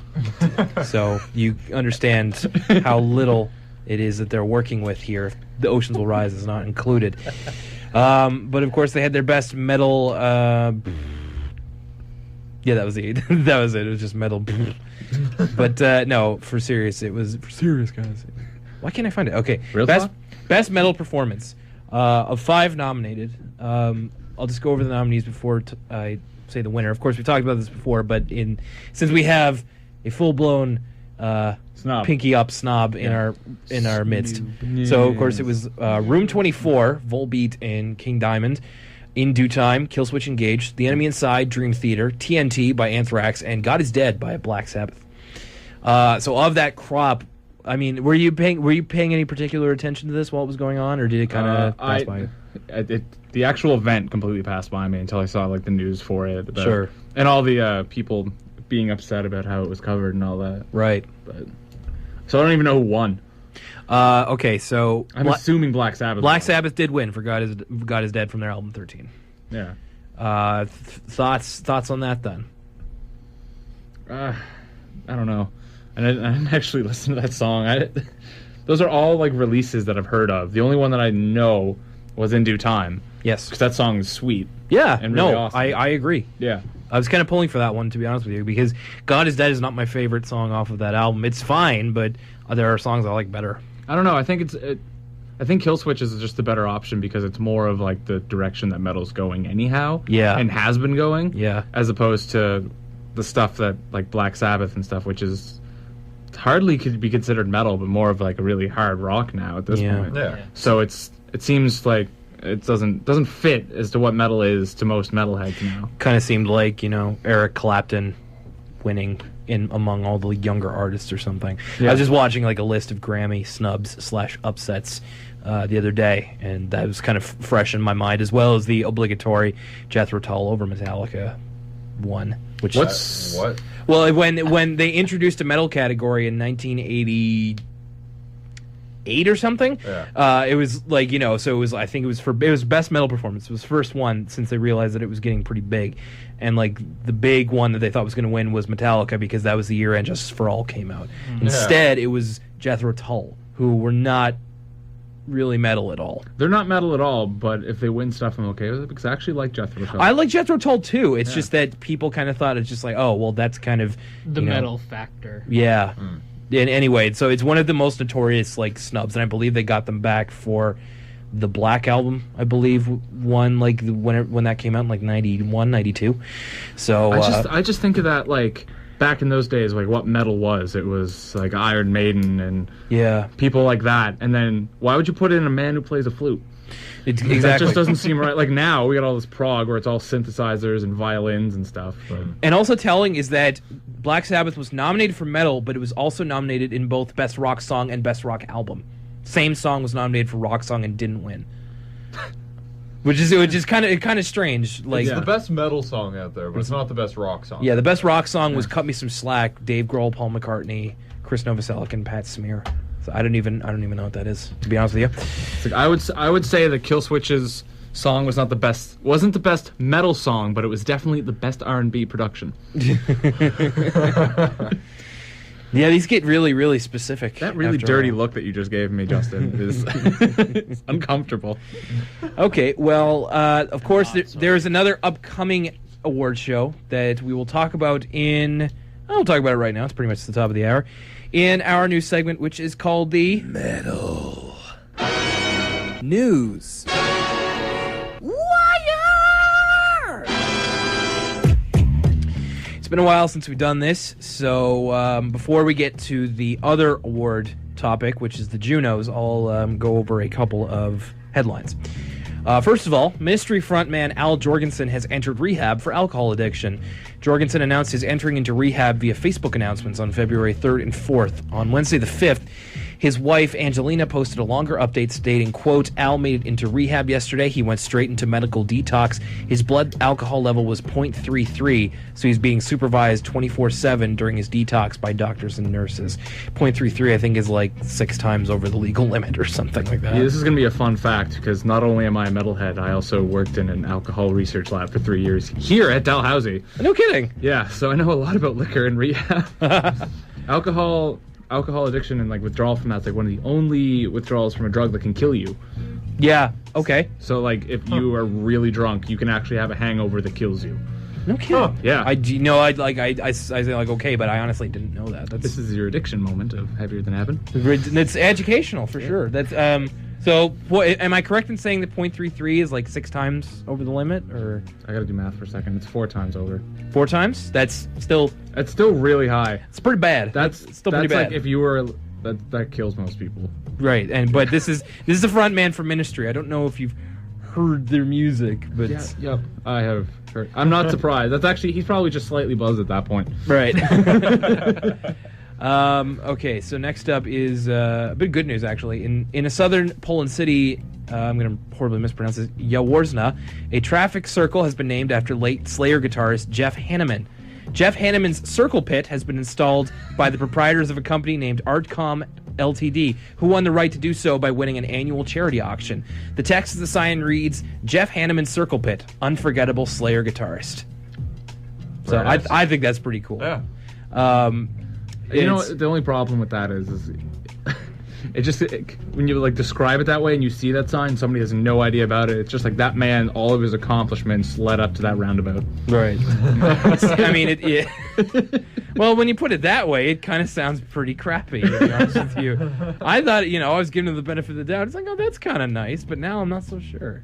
So you understand how little it is that they're working with here. The Oceans Will Rise is not included. But of course, they had their best metal. Yeah, that was it. That was it. It was just metal. But no, for serious, it was for serious, guys. Why can't I find it? Okay, Real best metal performance of 5 nominated. I'll just go over the nominees before I say the winner. Of course, we talked about this before, but since we have a full-blown pinky up snob in our midst, so of course it was Room 24, Volbeat, and King Diamond. In Due Time, Killswitch Engage, The Enemy Inside, Dream Theater, TNT by Anthrax, and God Is Dead by Black Sabbath. So of that crop, I mean, were you paying any particular attention to this while it was going on, or did it kind of pass by you? The actual event completely passed by me until I saw like the news for it. Sure. And all the people being upset about how it was covered and all that. Right. So I don't even know who won. Okay, so I'm assuming Black Sabbath. Black Sabbath did win for God Is Dead from their album 13. Yeah. Thoughts on that then? I don't know. And I didn't actually listen to that song. Those are all like releases that I've heard of. The only one that I know was In Due Time. Yes. Because that song is sweet. Yeah. And really awesome. I agree. Yeah. I was kind of pulling for that one, to be honest with you, because God Is Dead is not my favorite song off of that album. It's fine, but there are songs I like better. I don't know. I think I think Killswitch is just the better option because it's more of like the direction that metal's going anyhow. Yeah. And has been going. Yeah. As opposed to the stuff that like Black Sabbath and stuff, which is hardly could be considered metal, but more of like a really hard rock now at this point. Yeah. So it seems like it doesn't fit as to what metal is to most metalheads now. Kind of seemed like, Eric Clapton winning in among all the younger artists or something. Yeah. I was just watching like a list of Grammy snubs / upsets the other day, and that was kind of fresh in my mind, as well as the obligatory Jethro Tull over Metallica one. Which what? Well, when they introduced a metal category in 1988 or something, it was like, so it was, I think it was best metal performance. It was the first one since they realized that it was getting pretty big, and like the big one that they thought was going to win was Metallica because that was the year And Justice for All came out. Instead, it was Jethro Tull, who were not really metal at all. They're not metal at all, but if they win stuff, I'm okay with it because I actually like Jethro Tull. I like Jethro Tull too. It's just that people kind of thought it's just like, oh, well, that's kind of the metal factor. Yeah. And anyway, so it's one of the most notorious like snubs, and I believe they got them back for the Black Album. I believe won like when that came out in like 91, 92. So I just think of that like back in those days, like what metal was. It was like Iron Maiden and people like that. And then why would you put in a man who plays a flute? Exactly. That just doesn't seem right. Like now we got all this prog where it's all synthesizers and violins and stuff. But. And also telling is that Black Sabbath was nominated for metal, but it was also nominated in both Best Rock Song and Best Rock Album. Same song was nominated for rock song and didn't win. Which is kind of strange. Like it's the best metal song out there, but it's not the best rock song. Yeah, the best rock song was "Cut Me Some Slack." Dave Grohl, Paul McCartney, Chris Novoselic, and Pat Smear. So I don't even know what that is, to be honest with you. It's like, I would say that Killswitch's song wasn't the best metal song, but it was definitely the best R&B production. Yeah, these get really, really specific. That really dirty look that you just gave me, Justin, is uncomfortable. Okay, well, of course, there's another upcoming award show that we will talk about I'll talk about it right now. It's pretty much the top of the hour. In our news segment, which is called the Metal News Wire. It's been a while since we've done this, so before we get to the other award topic, which is the Junos, I'll go over a couple of headlines. First of all, Ministry frontman Al Jorgensen has entered rehab for alcohol addiction. Jorgensen announced his entering into rehab via Facebook announcements on February 3rd and 4th. On Wednesday the 5th, his wife, Angelina, posted a longer update stating, quote, Al made it into rehab yesterday. He went straight into medical detox. His blood alcohol level was 0.33, so he's being supervised 24/7 during his detox by doctors and nurses. 0.33, I think, is like 6 times over the legal limit or something like that. Yeah, this is going to be a fun fact, because not only am I a metalhead, I also worked in an alcohol research lab for 3 years here at Dalhousie. No kidding. Yeah, so I know a lot about liquor and rehab. Alcohol addiction and like withdrawal from that's like one of the only withdrawals from a drug that can kill you. Yeah, okay. So like if you are really drunk, you can actually have a hangover that kills you. No kidding. Yeah. I say like okay, but I honestly didn't know that. This is your addiction moment of Heavier Than Heaven. It's educational for sure. That's so what, am I correct in saying that 0.33 is like 6 times over the limit, or I gotta do math for a second. It's 4 times over. 4 times? That's still really high. It's pretty bad. That's still pretty bad. Like if you were that kills most people. Right, but this is a front man for Ministry. I don't know if you've heard their music, but yep, I have heard. I'm not surprised. That's actually he's probably just slightly buzzed at that point. Right. Okay, so next up is a bit of good news, actually. In a southern Poland city, I'm going to horribly mispronounce this, Jaworzna, a traffic circle has been named after late Slayer guitarist Jeff Hanneman. Jeff Hanneman's circle pit has been installed by the proprietors of a company named Artcom Ltd., who won the right to do so by winning an annual charity auction. The text of the sign reads, Jeff Hanneman's circle pit, unforgettable Slayer guitarist. So nice. I think that's pretty cool. Yeah. You know, the only problem with that is when you like describe it that way and you see that sign, somebody has no idea about it. It's just like that man, all of his accomplishments led up to that roundabout. Right. I mean, well, when you put it that way, it kind of sounds pretty crappy, to be honest with you. I thought, I was giving him the benefit of the doubt. It's like, oh, that's kind of nice, but now I'm not so sure.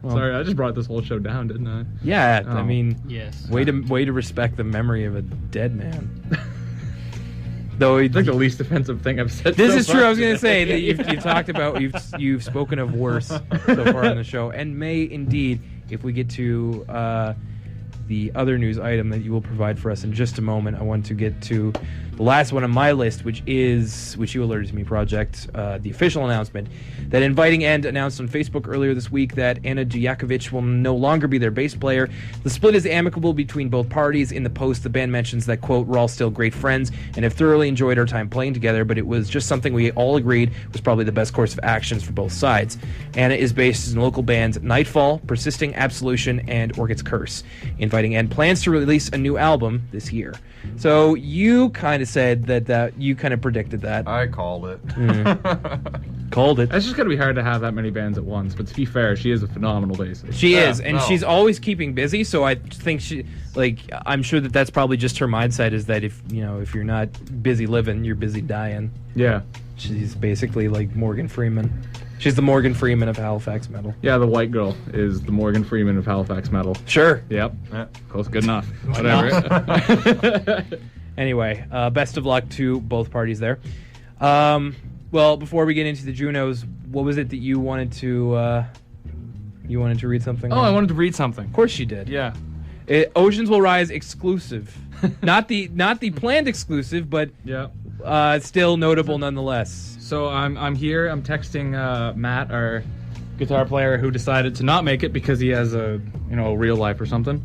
Well, sorry, I just brought this whole show down, didn't I? Yeah, I mean, yes. Way to respect the memory of a dead man. Though it's like the least offensive thing I've said. This is true. I was going to say that you've talked about you've spoken of worse so far on the show, and may indeed, if we get to the other news item that you will provide for us in just a moment, I want to get to the last one on my list, which you alerted to me, Project, the official announcement that Inviting End announced on Facebook earlier this week that Anna Djakovic will no longer be their bass player. The split is amicable between both parties. In the post, the band mentions that, quote, we're all still great friends and have thoroughly enjoyed our time playing together, but it was just something we all agreed was probably the best course of actions for both sides. Anna is based in local bands Nightfall, Persisting Absolution, and Orchid's Curse. Inviting End plans to release a new album this year. So you kind of said that you kind of predicted that. I called it. Called it. It's just going to be hard to have that many bands at once, but to be fair, she is a phenomenal bassist. She is, and she's always keeping busy, so I think I'm sure that's probably just her mindset, is that if you're not busy living, you're busy dying. Yeah. She's basically like Morgan Freeman. She's the Morgan Freeman of Halifax metal. Yeah, the white girl is the Morgan Freeman of Halifax metal. Sure. Yep. Yeah. Close, good enough. Whatever. Anyway, best of luck to both parties there. Well, before we get into the Junos, what was it that you wanted to read something? Oh, I wanted to read something. Of course you did. Yeah. Oceans Will Rise exclusive. not the planned exclusive, but yeah. still notable nonetheless. So I'm here. I'm texting Matt, our guitar player, who decided to not make it because he has a real life or something.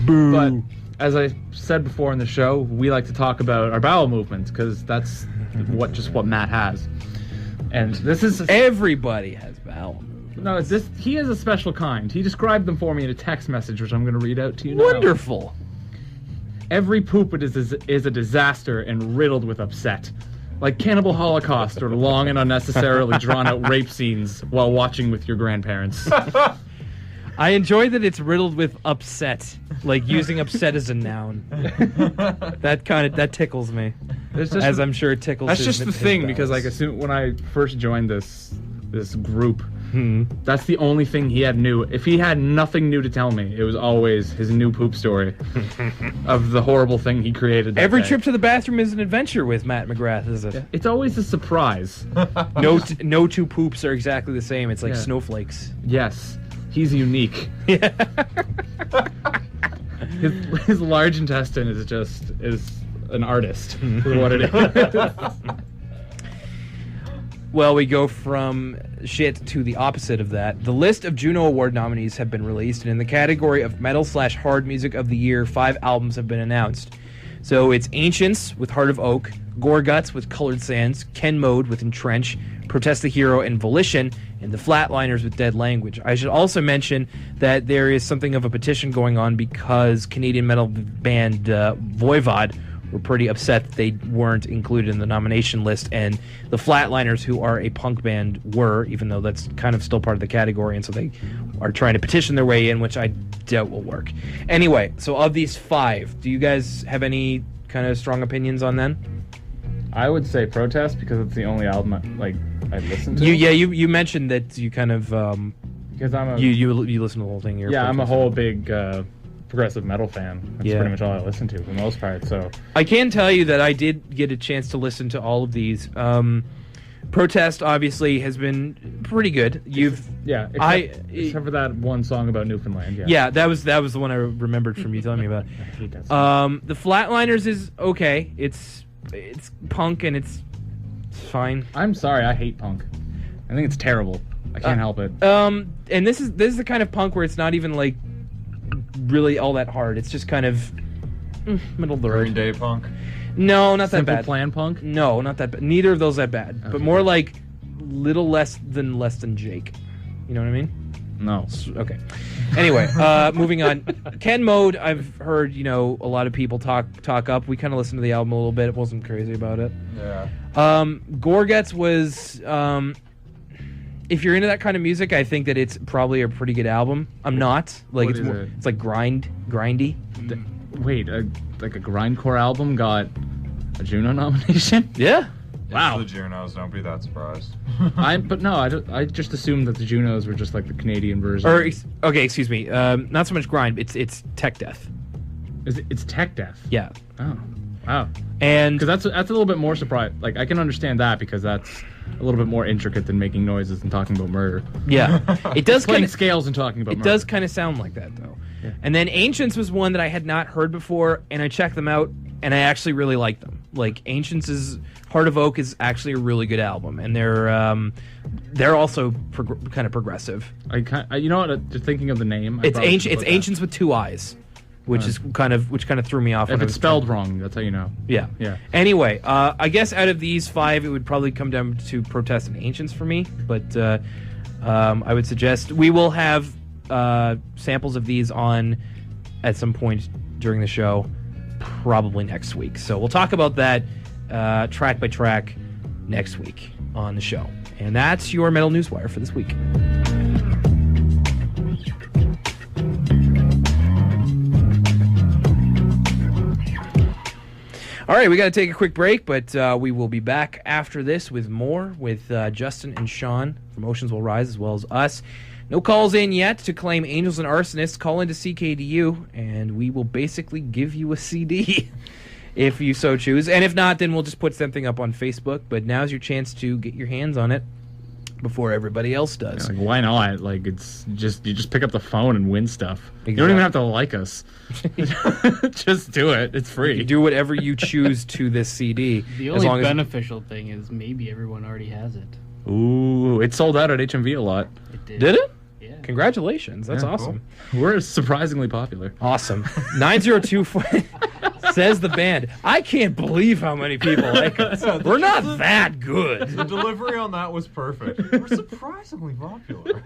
Boo. But as I said before in the show, we like to talk about our bowel movements because that's what Matt has. And this is everybody has bowel movements. No, he has a special kind. He described them for me in a text message, which I'm going to read out to you now. Wonderful. Every poop is a disaster and riddled with upset. Like Cannibal Holocaust or long and unnecessarily drawn-out rape scenes while watching with your grandparents. I enjoy that it's riddled with upset, like using upset as a noun. That tickles me, as I'm sure it tickles. That's just the thing, because like when I first joined this group, that's the only thing he had new. If he had nothing new to tell me, it was always his new poop story of the horrible thing he created. Every trip to the bathroom is an adventure with Matt McGrath, is it? It's always a surprise. No two poops are exactly the same. It's like snowflakes. Yes, he's unique. His large intestine is an artist. Is what it is. Well, we go from shit to the opposite of that. The list of Juno Award nominees have been released, and in the category of metal/hard music of the year, 5 albums have been announced. So it's Ancients with Heart of Oak, Gorguts with Colored Sands, Ken Mode with Entrench, Protest the Hero and Volition, and the Flatliners with Dead Language. I should also mention that there is something of a petition going on because Canadian metal band Voivod were pretty upset that they weren't included in the nomination list, and the Flatliners, who are a punk band, were, even though that's kind of still part of the category, and so they are trying to petition their way in, which I doubt will work. Anyway, so of these 5, do you guys have any kind of strong opinions on them? I would say Protest, because it's the only album I listened to. You mentioned that you kind of because I'm you listen to the whole thing. I'm a whole big progressive metal fan. That's pretty much all I listen to for the most part. So I can tell you that I did get a chance to listen to all of these. Protest obviously has been pretty good. Except for that one song about Newfoundland. Yeah, that was the one I remembered from you telling me about. I hate that song. The Flatliners is okay. It's punk and it's fine. I'm sorry, I hate punk. I think it's terrible. I can't help it. And this is the kind of punk where it's not even like really all that hard. It's just kind of middle of the road. Green Day punk? No, not that bad. Simple Plan punk? No, not that bad. Neither of those that bad. Okay. But more like little less than Jake. You know what I mean? No. Okay. Anyway, moving on. Ken Mode, I've heard, a lot of people talk up. We kind of listened to the album a little bit. It wasn't crazy about it. Yeah. Gorguts was... if you're into that kind of music, I think that it's probably a pretty good album. I'm not. Like it's like grindy. Wait, like a grindcore album got a Juno nomination? Yeah. Wow. It's the Junos. Don't be that surprised. I just assumed that the Junos were just like the Canadian version. Okay, excuse me. Not so much grind. It's tech death. It's tech death. Yeah. Oh. Wow. And because that's a little bit more surprise. Like I can understand that because that's a little bit more intricate than making noises and talking about murder. Yeah, it does playing kind of scales and talking about. It does kind of sound like that though. Yeah. And then Ancients was one that I had not heard before, and I checked them out, and I actually really liked them. Like Ancients' Heart of Oak is actually a really good album, and they're also kind of progressive. You know what? Just thinking of the name, it's Ancients with 2 eyes. Which kind of threw me off. If it's spelled wrong, that's how you know. Yeah. Anyway, I guess out of these 5, it would probably come down to Protest and Ancients for me. But I would suggest we will have samples of these on at some point during the show, probably next week. So we'll talk about that track by track next week on the show. And that's your Metal Newswire for this week. All right, we got to take a quick break, but we will be back after this with more with Justin and Sean from Oceans Will Rise, as well as us. No calls in yet to claim Angels and Arsonists. Call into CKDU, and we will basically give you a CD if you so choose. And if not, then we'll just put something up on Facebook. But now's your chance to get your hands on it. before everybody else does. Like, why not? Like, it's just you just pick up the phone and win stuff. Exactly. You don't even have to like us. Just do it. It's free. You do whatever you choose to this CD. The as only long as beneficial thing is maybe everyone already has it. Ooh, it sold out at HMV a lot. It did. Did it? Yeah. Congratulations. That's awesome. Cool. We're surprisingly popular. Awesome. 902 says the band. I can't believe how many people like us. We're not that good. The delivery on that was perfect. We're surprisingly popular.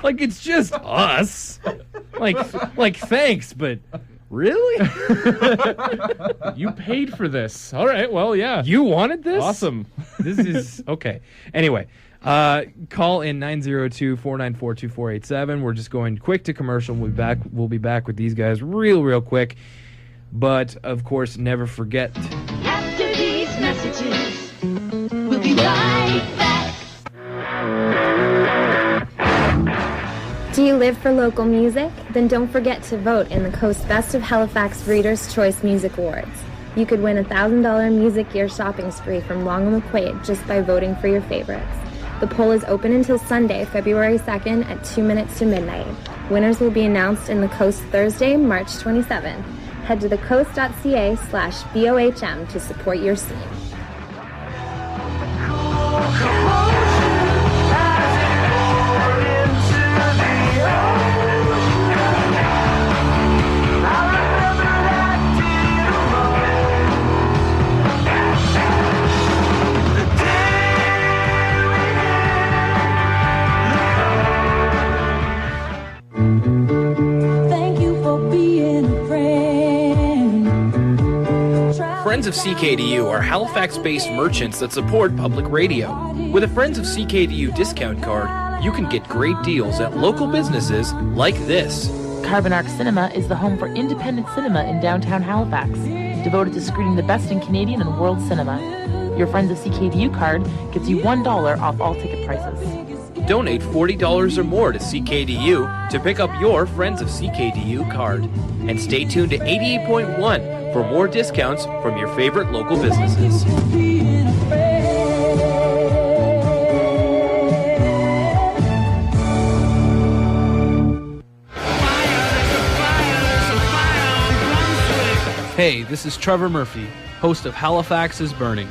Like, it's just us. Like thanks, but really? You paid for this. All right, well, yeah. You wanted this? Awesome. This is okay. Anyway, call in 902-494-2487. We're just going quick to commercial. We'll be back with these guys real quick. But of course, never forget. After these messages, we'll be right back. Do you live for local music? Then don't forget to vote in the Coast Best of Halifax Readers' Choice Music Awards. You could win a $1,000 music gear shopping spree from Long and McQuaid just by voting for your favorites. The poll is open until Sunday, February 2nd at 2 minutes to midnight. Winners will be announced in the Coast Thursday, March 27. Head to thecoast.ca/BOHM to support your scene. Friends of CKDU are Halifax-based merchants that support public radio. With a Friends of CKDU discount card, you can get great deals at local businesses like this. Carbon Arc Cinema is the home for independent cinema in downtown Halifax, devoted to screening the best in Canadian and world cinema. Your Friends of CKDU card gets you $1 off all ticket prices. Donate $40 or more to CKDU to pick up your Friends of CKDU card. And stay tuned to 88.1 for more discounts from your favorite local businesses. Hey, this is Trevor Murphy, host of Halifax is Burning.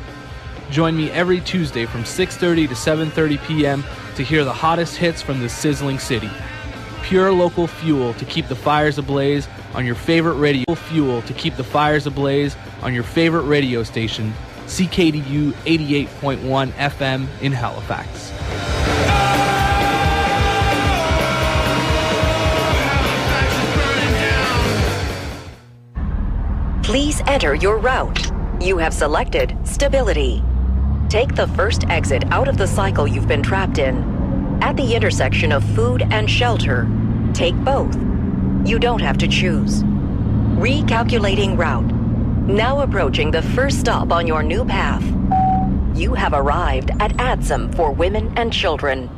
Join me every Tuesday from 6:30 to 7:30 p.m. to hear the hottest hits from this sizzling city. Pure local fuel to keep the fires ablaze on your favorite radio station, CKDU 88.1 FM in Halifax. Please enter your route. You have selected stability. Take the first exit out of the cycle you've been trapped in. At the intersection of food and shelter, take both. You don't have to choose. Recalculating route. Now approaching the first stop on your new path. You have arrived at ADSM for Women and Children.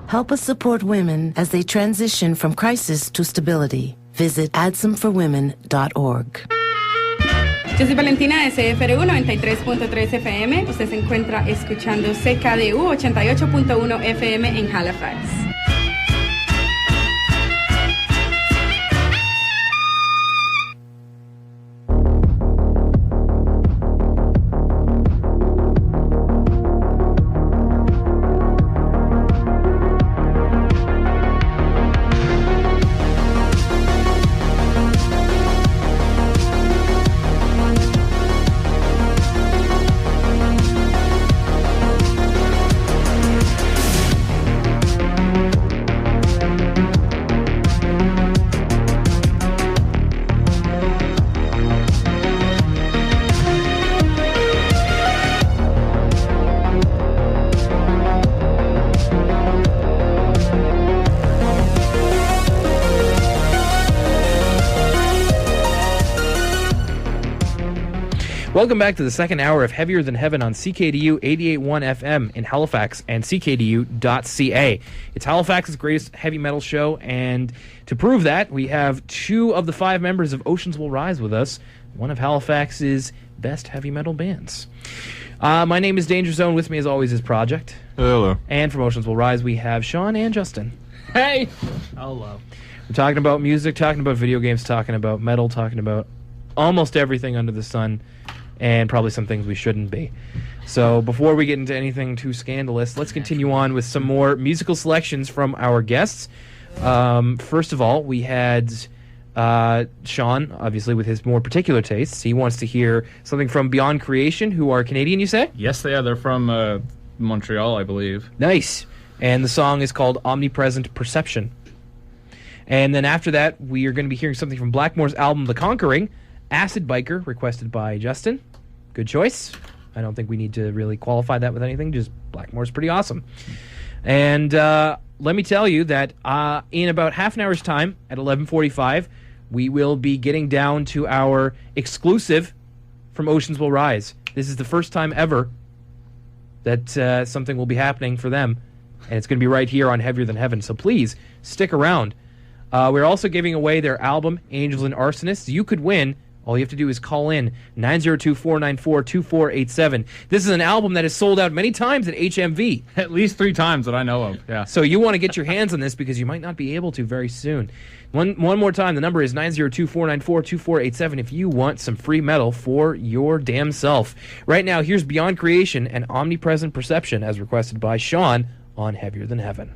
Help us support women as they transition from crisis to stability. Visit adsmforwomen.org. Yo soy Valentina de CFRU 93.3 FM. Usted se encuentra escuchando CKDU 88.1 FM en Halifax. Welcome back to the second hour of Heavier Than Heaven on CKDU 88.1 FM in Halifax and CKDU.ca. It's Halifax's greatest heavy metal show, and to prove that, we have 2 of the 5 members of Oceans Will Rise with us, one of Halifax's best heavy metal bands. My name is Danger Zone. With me, as always, is Project. Hello. And from Oceans Will Rise, we have Sean and Justin. Hey! Hello. We're talking about music, talking about video games, talking about metal, talking about almost everything under the sun, and probably some things we shouldn't be. So before we get into anything too scandalous, let's continue on with some more musical selections from our guests. First of all, we had Sean, obviously, with his more particular tastes. He wants to hear something from Beyond Creation, who are Canadian, you say? Yes, they are. They're from Montreal, I believe. Nice. And the song is called Omnipresent Perception. And then after that, we are going to be hearing something from Blackmore's album The Conquering, Acid Biker, requested by Justin. Good choice. I don't think we need to really qualify that with anything. Just Blackmore's pretty awesome. And let me tell you that in about half an hour's time, at 11:45, we will be getting down to our exclusive from Oceans Will Rise. This is the first time ever that something will be happening for them, and it's going to be right here on Heavier Than Heaven. So please stick around. We're also giving away their album, Angels and Arsonists. You could win. All you have to do is call in 902-494-2487. This is an album that has sold out many times at HMV. At least 3 times that I know of, yeah. So you want to get your hands on this because you might not be able to very soon. One more time, the number is 902-494-2487 if you want some free metal for your damn self. Right now, here's Beyond Creation and Omnipresent Perception as requested by Sean on Heavier Than Heaven.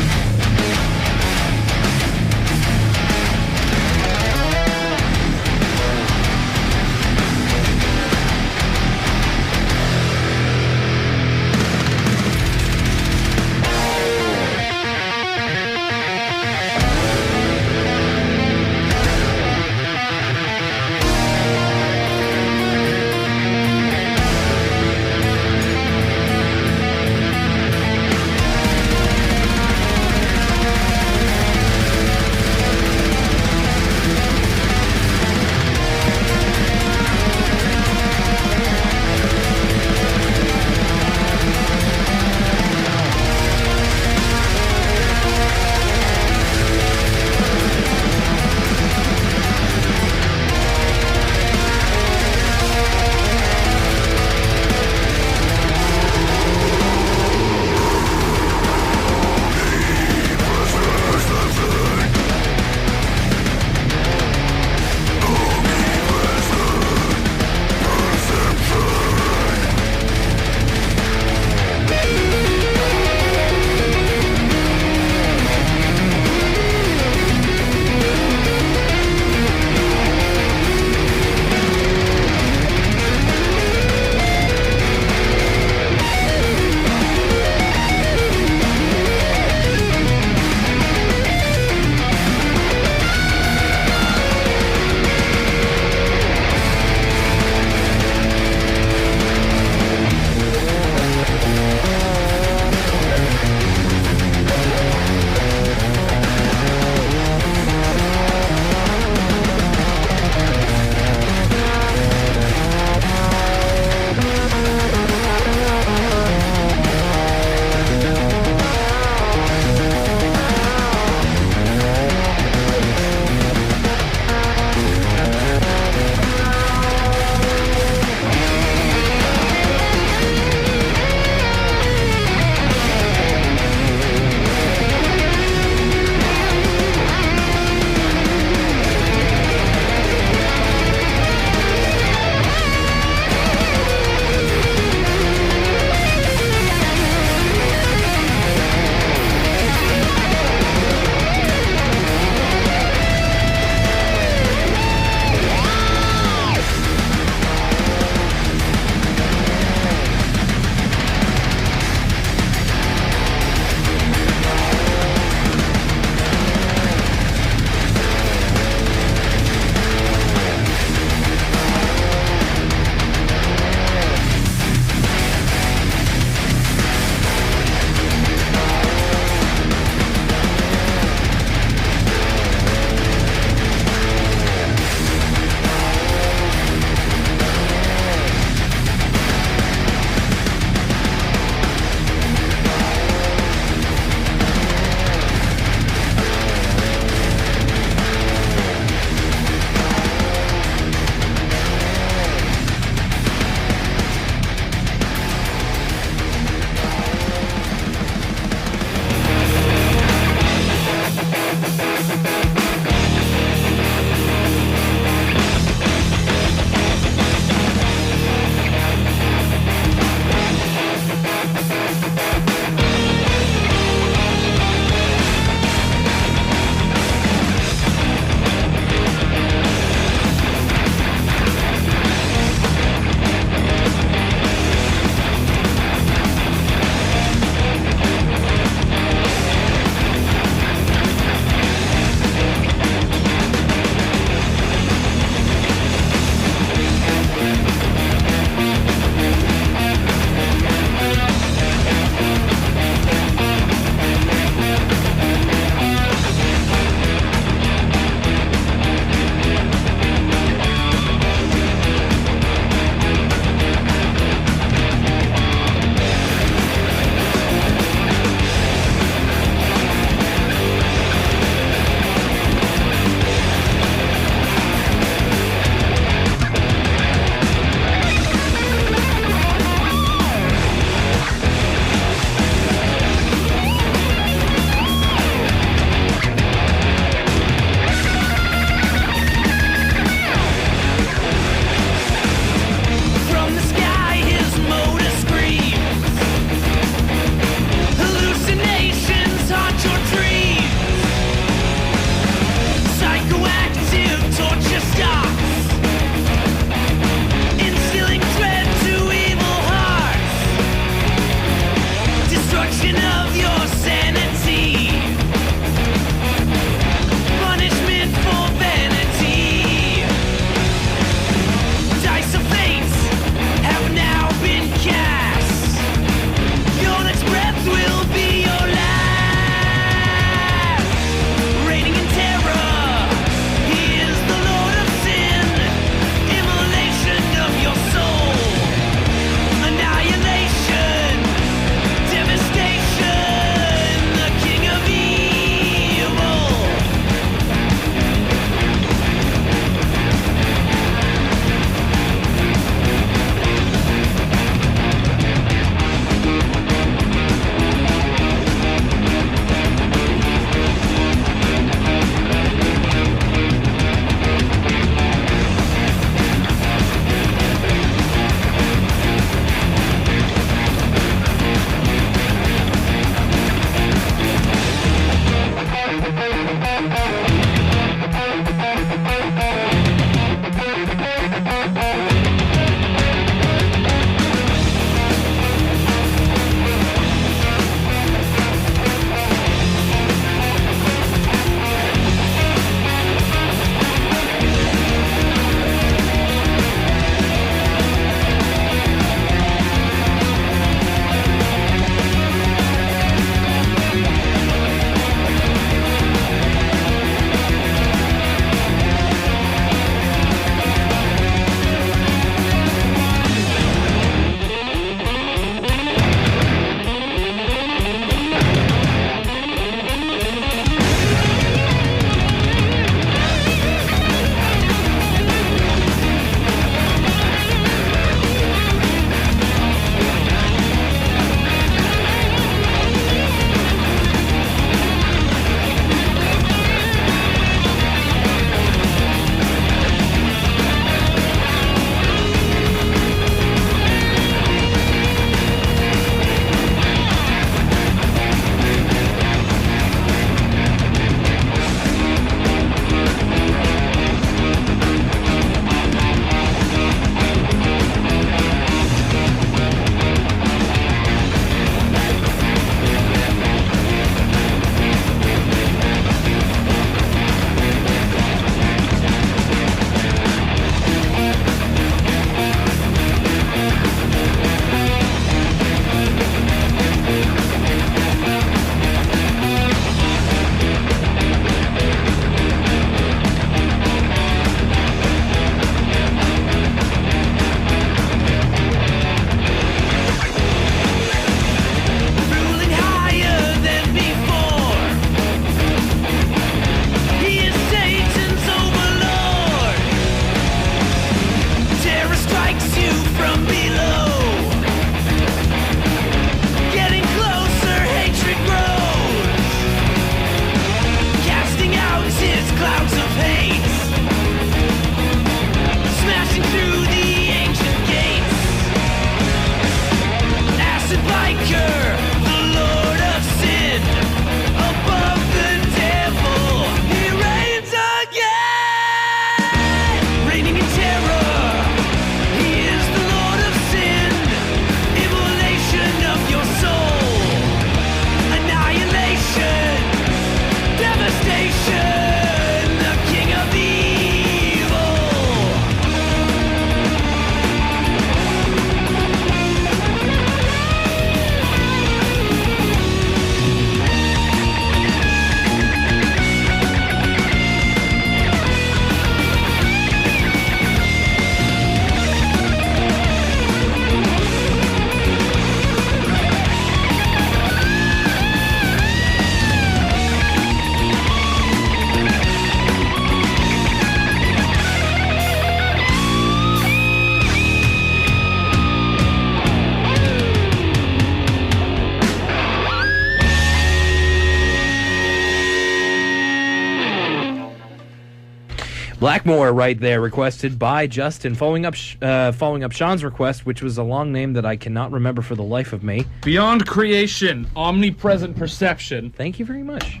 Blackmore right there, requested by Justin, following up Sean's request, which was a long name that I cannot remember for the life of me. Beyond creation, omnipresent perception. Thank you very much.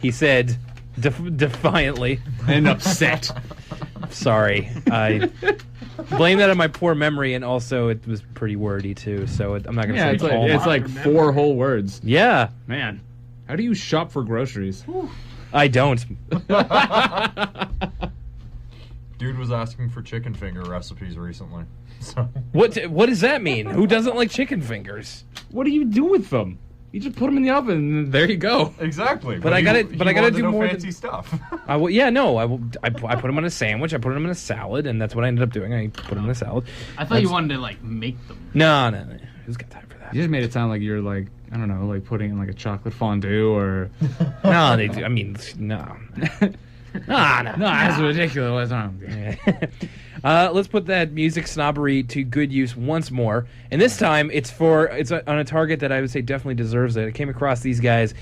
He said defiantly. And upset. Sorry. I blame that on my poor memory, and also it was pretty wordy too, so I'm not going to say it's like 4 whole words. Yeah. Man, how do you shop for groceries? I don't. Dude was asking for chicken finger recipes recently. So. What does that mean? Who doesn't like chicken fingers? What do you do with them? You just put them in the oven, and there you go. Exactly. But I gotta do more fancy stuff. I put them on a sandwich. I put them in a salad, and that's what I ended up doing. I put them in a salad. I thought you wanted to like make them. No. Who's got time for that? You just made it sound like you're like, I don't know, like putting in like a chocolate fondue or. No, they do. I mean, no. No, that's ridiculous. Let's put that music snobbery to good use once more, and this time it's on a target that I would say definitely deserves it. I came across these guys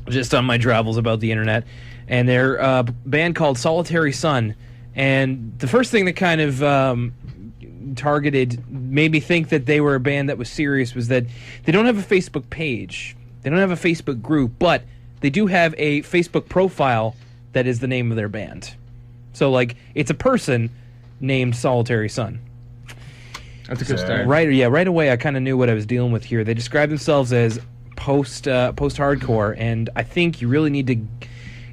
just on my travels about the internet, and they're a band called Solitary Sun. And the first thing that kind of made me think that they were a band that was serious was that they don't have a Facebook page, they don't have a Facebook group, but they do have a Facebook profile that is the name of their band. So, like, it's a person named Solitary Sun. That's a good start. Right away, I kind of knew what I was dealing with here. They describe themselves as post-hardcore, and I think you really need to,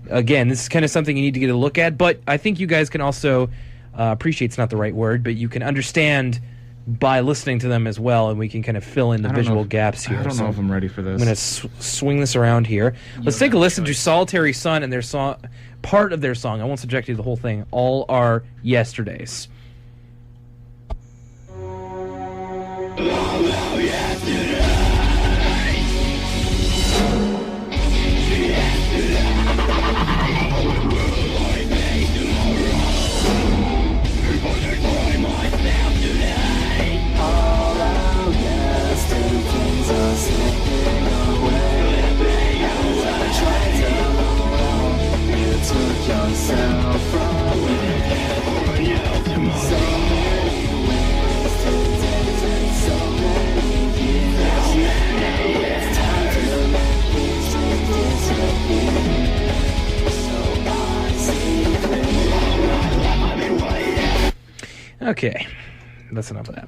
again, this is kind of something you need to get a look at, but I think you guys can also, appreciate's not the right word, but you can understand by listening to them as well, and we can kind of fill in the visual gaps here. I don't know if I'm ready for this. I'm going to swing this around here. Let's take a listen to Solitary Sun and their song, part of their song. I won't subject you to the whole thing. All Our Yesterdays. Okay, that's enough of that.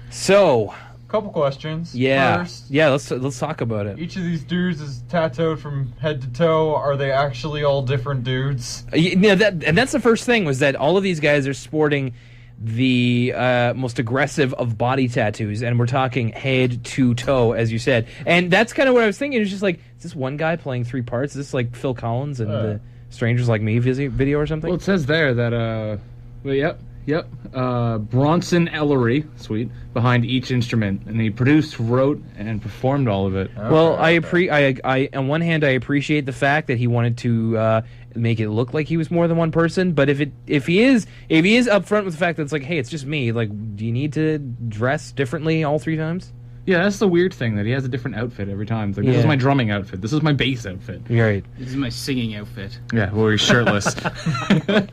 So, couple questions. Yeah, First, let's talk about it. each of these dudes is tattooed from head to toe. Are they actually all different dudes? Yeah, that's the first thing, was that all of these guys are sporting the most aggressive of body tattoos, and we're talking head to toe, as you said. And that's kind of what I was thinking. It's just like, is this one guy playing 3 parts? Is this like Phil Collins and the Strangers Like Me video or something? Well, it says there that Bronson Ellery, sweet, behind each instrument, and he produced, wrote, and performed all of it. Well, I on one hand I appreciate the fact that he wanted to make it look like he was more than one person, but if he is upfront with the fact that it's like, hey, it's just me, like, do you need to dress differently all 3 times? Yeah, that's the weird thing, that he has a different outfit every time. It's like, this is my drumming outfit. This is my bass outfit. Right. This is my singing outfit. Yeah, well, he's shirtless.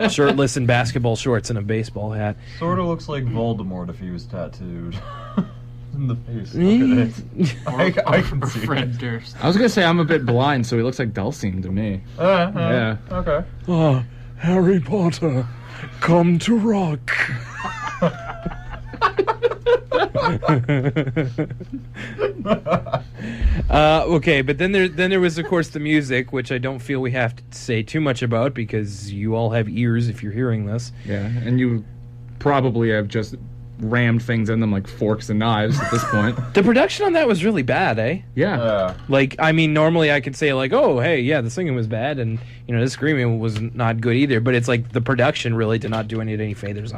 Shirtless in basketball shorts and a baseball hat. Sort of looks like Voldemort if he was tattooed. In the face. Look at it. I can see Fred Durst. I was going to say I'm a bit blind, so he looks like Dulcine to me. Yeah. Okay. Ah, Harry Potter, come to rock. Okay, but then there was, of course, the music, which I don't feel we have to say too much about because you all have ears if you're hearing this. Yeah, and you probably have just rammed things in them like forks and knives at this point. The production on that was really bad, eh? Yeah. Like, I mean, normally I could say like, oh, hey, yeah, the singing was bad, and the screaming was not good either. But it's like the production really did not do any favors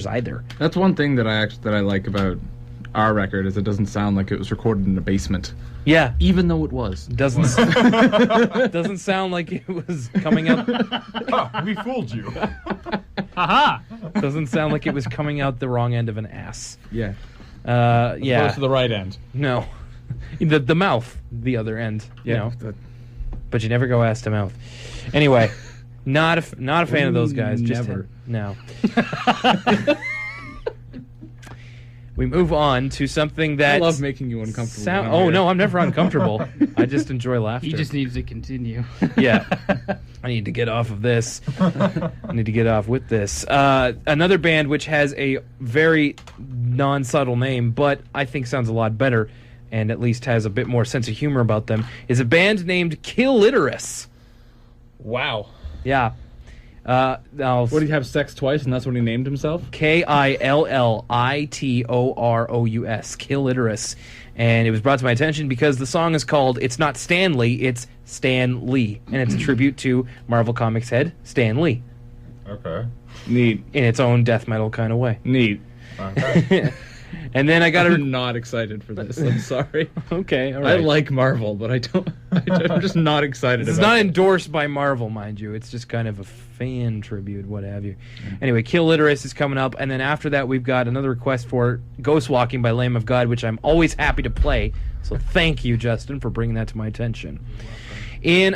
either. That's one thing that I like about our record, is it doesn't sound like it was recorded in a basement. Yeah, even though it was. Doesn't sound like it was coming out. We fooled you. Haha. Doesn't sound like it was coming out the wrong end of an ass. Yeah. Yeah. Opposed to the right end. No, the mouth, the other end. Yeah. But you never go ass to mouth. Anyway, Not a fan of those guys. Never. No. We move on to something that I love making you uncomfortable. Oh no, I'm never uncomfortable. I just enjoy laughter. He just needs to continue. Yeah. I need to get off of this. I need to get off with this. Another band which has a very non-subtle name, but I think sounds a lot better, and at least has a bit more sense of humor about them, is a band named Killiterus. Wow. Yeah. What, did he have sex twice and that's what he named himself? Killlitorous. Killiterus. And it was brought to my attention because the song is called It's Not Stan Lee, it's Stan Lee. And it's a tribute to Marvel Comics head Stan Lee. Okay. Neat. In its own death metal kind of way. Neat. Okay. And then I got to... I'm not excited for this. I'm sorry. Okay, all right. I like Marvel, but I'm just not excited It's about not it. endorsed by Marvel, mind you. It's just kind of a fan tribute, what have you. Anyway, Killiterus is coming up, and then after that we've got another request for Ghost Walking by Lamb of God, which I'm always happy to play. So thank you, Justin, for bringing that to my attention. In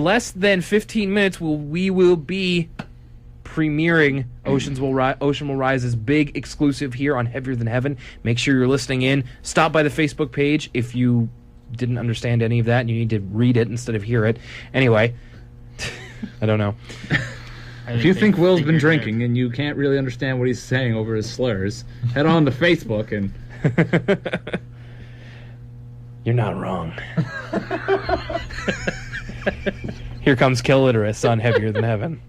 less than 15 minutes, we will be premiering Ocean Will Rise's big exclusive here on Heavier Than Heaven. Make sure you're listening in. Stop by the Facebook page if you didn't understand any of that and you need to read it instead of hear it. Anyway, I don't know. If you think Will's been drinking and you can't really understand what he's saying over his slurs, head on to Facebook and... You're not wrong. Here comes Killiterus on Heavier Than Heaven.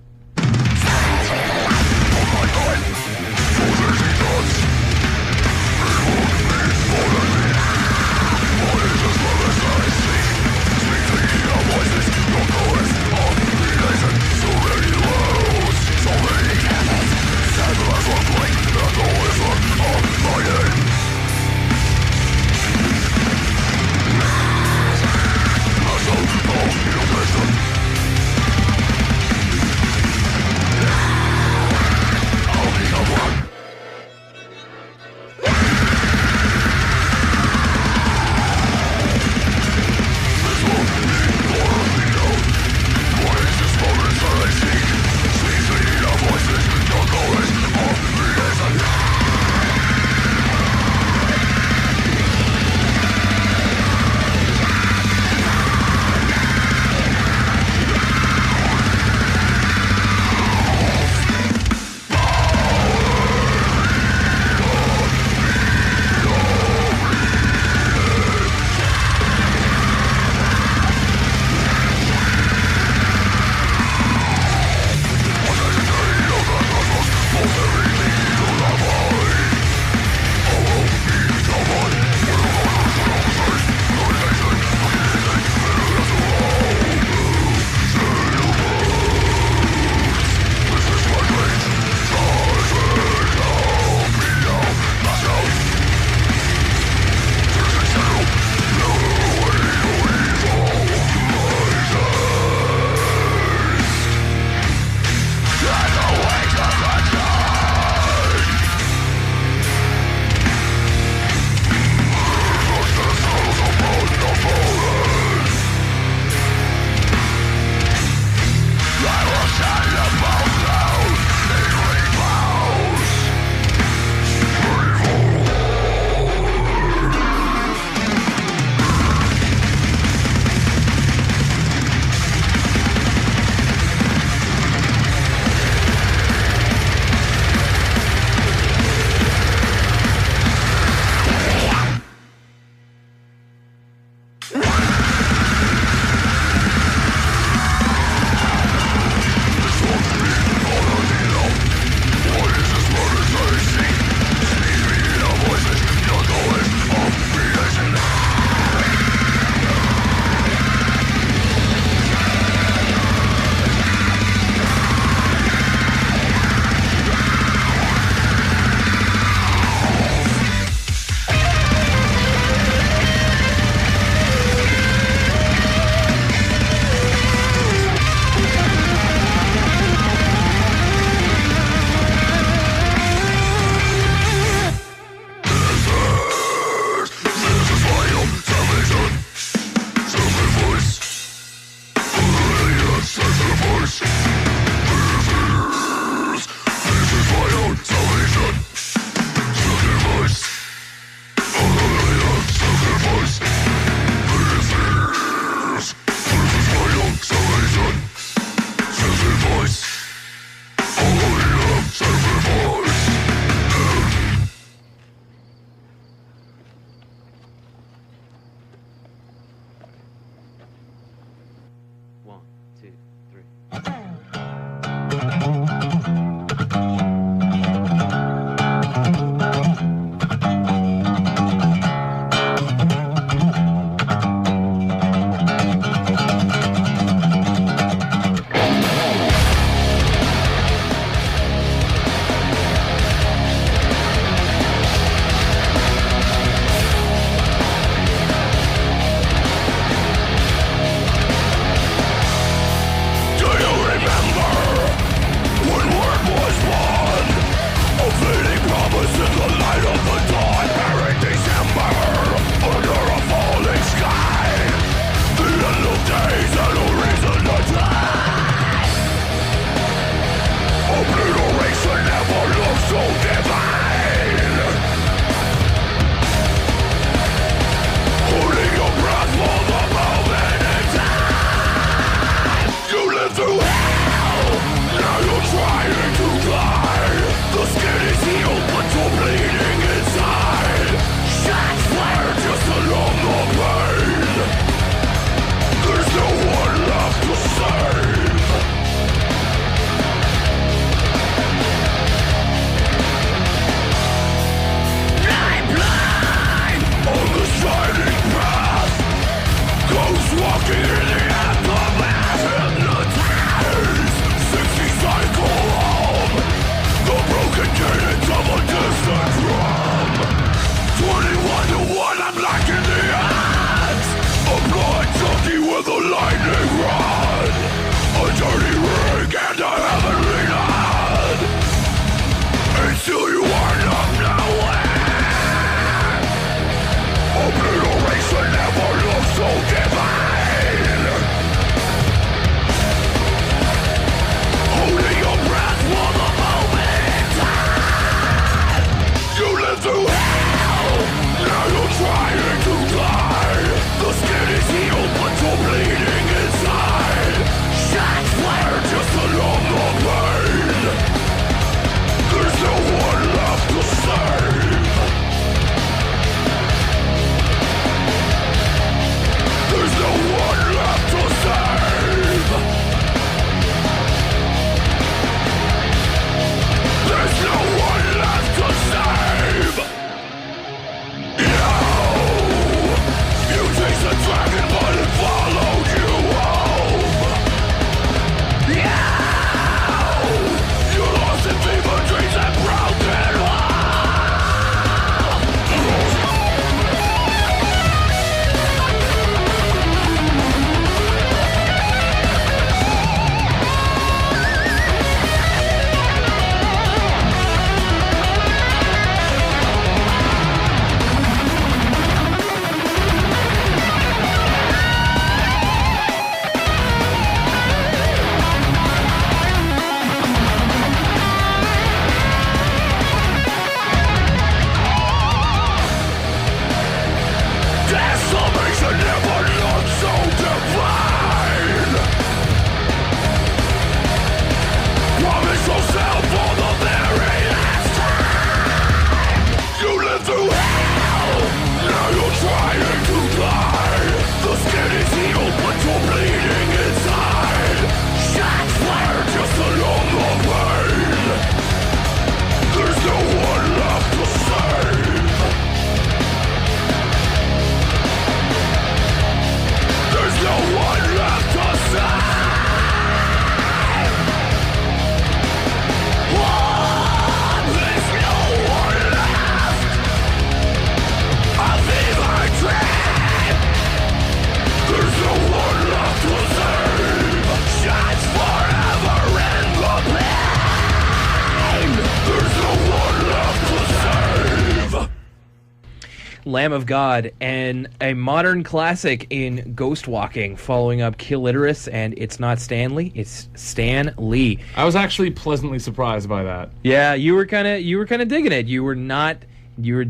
Lamb of God, and a modern classic in ghost walking, following up Killiterus and It's Not Stanley, it's Stan Lee. I was actually pleasantly surprised by that. Yeah, you were kind of digging it.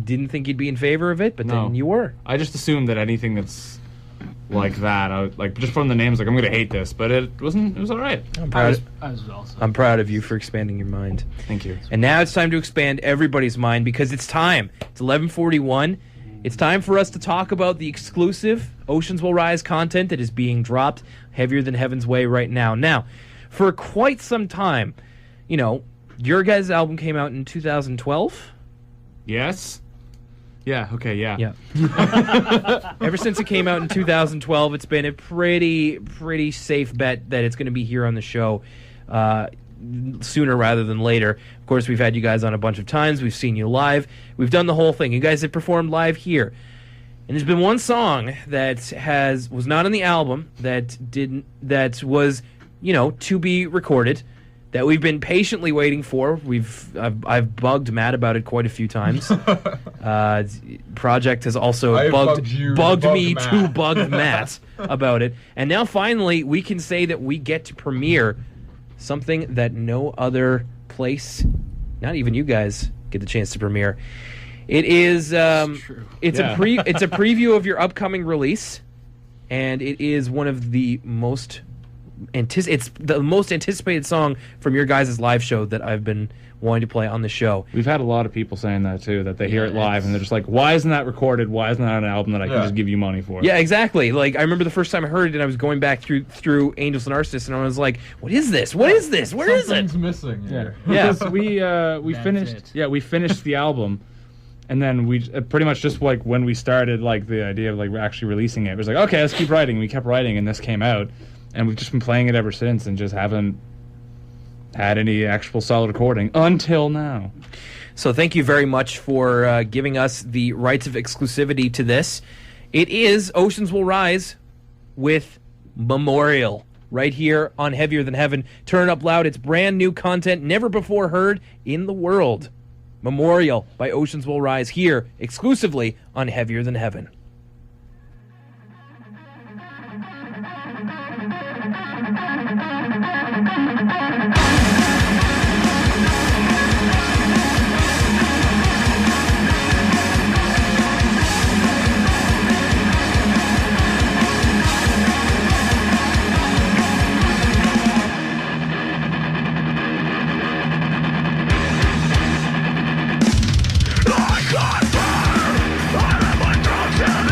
Didn't think you'd be in favor of it, but then you were. I just assumed that anything that's like that, just from the names, I'm gonna hate this, but it wasn't. It was all right. I was also. I'm proud of you for expanding your mind. Thank you. And now it's time to expand everybody's mind because it's time. It's 11:41. It's time for us to talk about the exclusive Oceans Will Rise content that is being dropped Heavier Than Heaven's way right now. Now, for quite some time, your guys' album came out in 2012. Yes. Yeah, okay, yeah. Ever since it came out in 2012, it's been a pretty safe bet that it's going to be here on the show sooner rather than later. Of course, we've had you guys on a bunch of times. We've seen you live. We've done the whole thing. You guys have performed live here. And there's been one song that was not on the album that was, to be recorded, that we've been patiently waiting for. I've bugged Matt about it quite a few times. Project has also bugged me to bug Matt about it. And now finally we can say that we get to premiere something that no other place, not even you guys, get the chance to premiere. It is it's a preview of your upcoming release, and it is one of the most it's the most anticipated song from your guys' live show that I've been wanting to play on the show. We've had a lot of people saying that too, that they hear it live and they're just like, why isn't that recorded? Why isn't that on an album that I can just give you money for? Yeah, exactly. Like, I remember the first time I heard it and I was going back through Angels and Narcissus and I was like, what is this? What is this? Where is it? Something's missing here. Yeah. Because we finished the album, and then we pretty much just like when we started like the idea of like actually releasing it was like, okay, let's keep writing. We kept writing and this came out. And we've just been playing it ever since and just haven't had any actual solid recording until now. So thank you very much for giving us the rights of exclusivity to this. It is Oceans Will Rise with Memorial right here on Heavier Than Heaven. Turn it up loud. It's brand new content never before heard in the world. Memorial by Oceans Will Rise here exclusively on Heavier Than Heaven. I got fire, I am a toxic.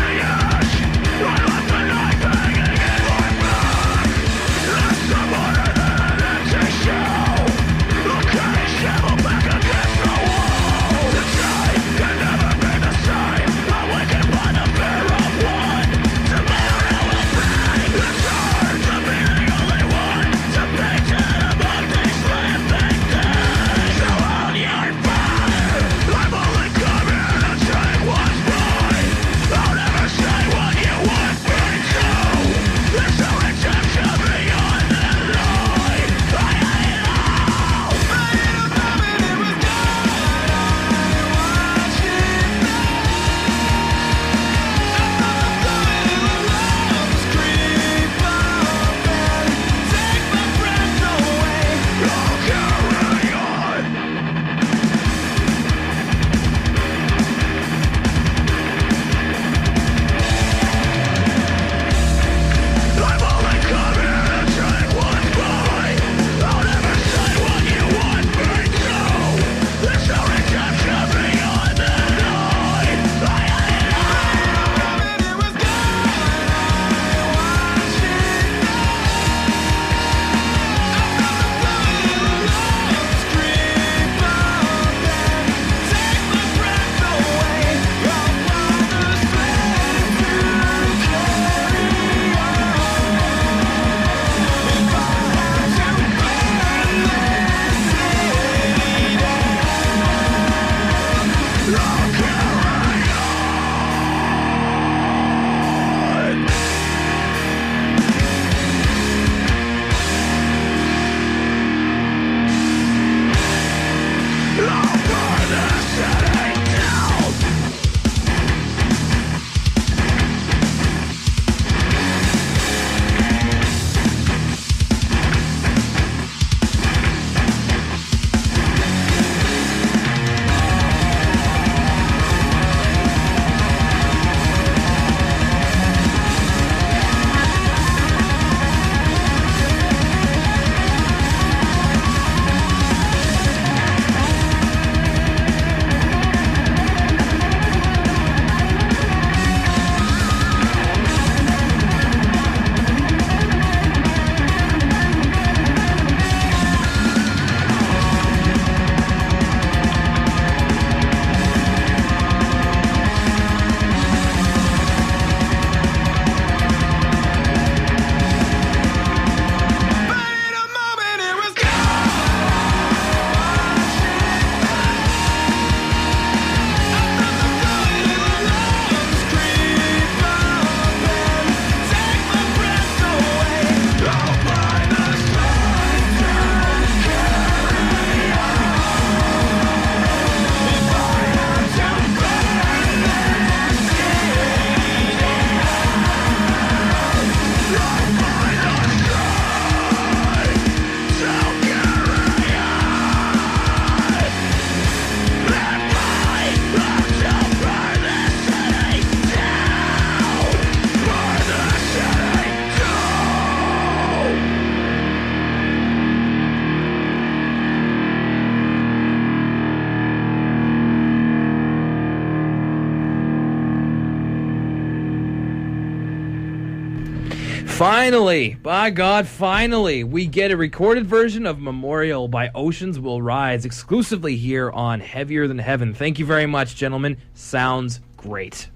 Finally, by God, finally, we get a recorded version of Memorial by Oceans Will Rise exclusively here on Heavier Than Heaven. Thank you very much, gentlemen. Sounds great.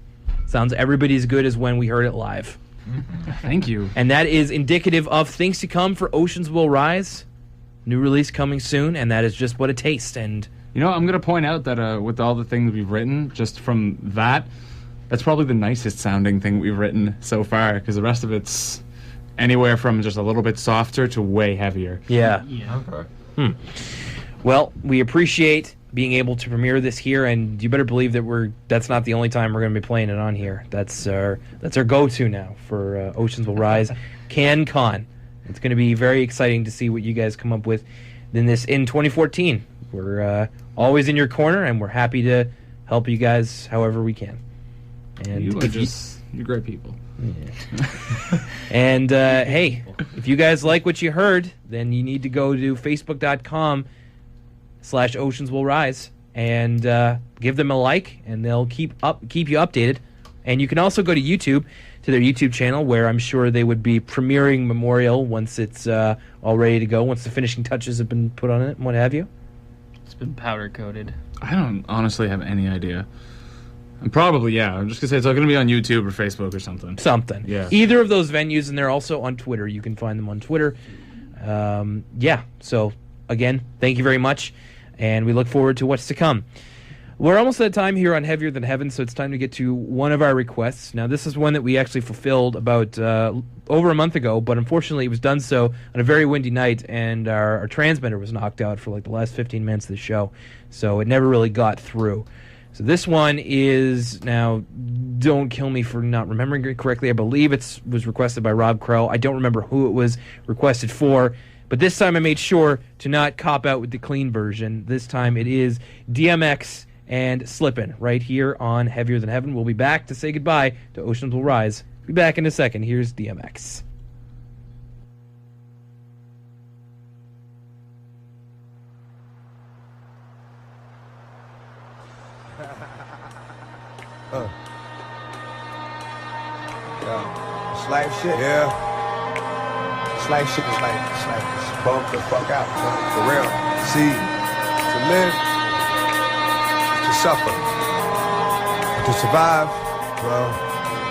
Sounds everybody as good as when we heard it live. Thank you. And that is indicative of things to come for Oceans Will Rise. New release coming soon, and that is just what a taste. And you know, I'm going to point out that with all the things we've written, just from that's probably the nicest sounding thing we've written so far, because the rest of it's anywhere from just a little bit softer to way heavier. Yeah. Okay. Well, we appreciate being able to premiere this here, and you better believe that that's not the only time we're going to be playing it on here. That's our go-to now for Oceans Will Rise CanCon. It's going to be very exciting to see what you guys come up with in 2014. We're always in your corner, and we're happy to help you guys however we can. And you're great people. Yeah. And hey, if you guys like what you heard, then you need to go to facebook.com/Oceans Will Rise and give them a like, and they'll keep you updated. And you can also go to YouTube, to their YouTube channel, where I'm sure they would be premiering Memorial once it's all ready to go, once the finishing touches have been put on it and what have you. It's been powder coated. I don't honestly have any idea. And probably, yeah. I'm just going to say it's all going to be on YouTube or Facebook or something. Yeah. Either of those venues, and they're also on Twitter. You can find them on Twitter. Yeah. So, again, thank you very much, and we look forward to what's to come. We're almost at time here on Heavier Than Heaven, so it's time to get to one of our requests. Now, this is one that we actually fulfilled about over a month ago, but unfortunately it was done so on a very windy night, and our transmitter was knocked out for like the last 15 minutes of the show, so it never really got through. So this one is, now, don't kill me for not remembering it correctly, I believe it was requested by Rob Crow. I don't remember who it was requested for, but this time I made sure to not cop out with the clean version. This time it is DMX and Slippin' right here on Heavier Than Heaven. We'll be back to say goodbye to Oceans Will Rise. Be back in a second. Here's DMX. It's life shit. Yeah. It's life shit. It's bump the fuck out. For real. See, to live, to suffer, to survive, well,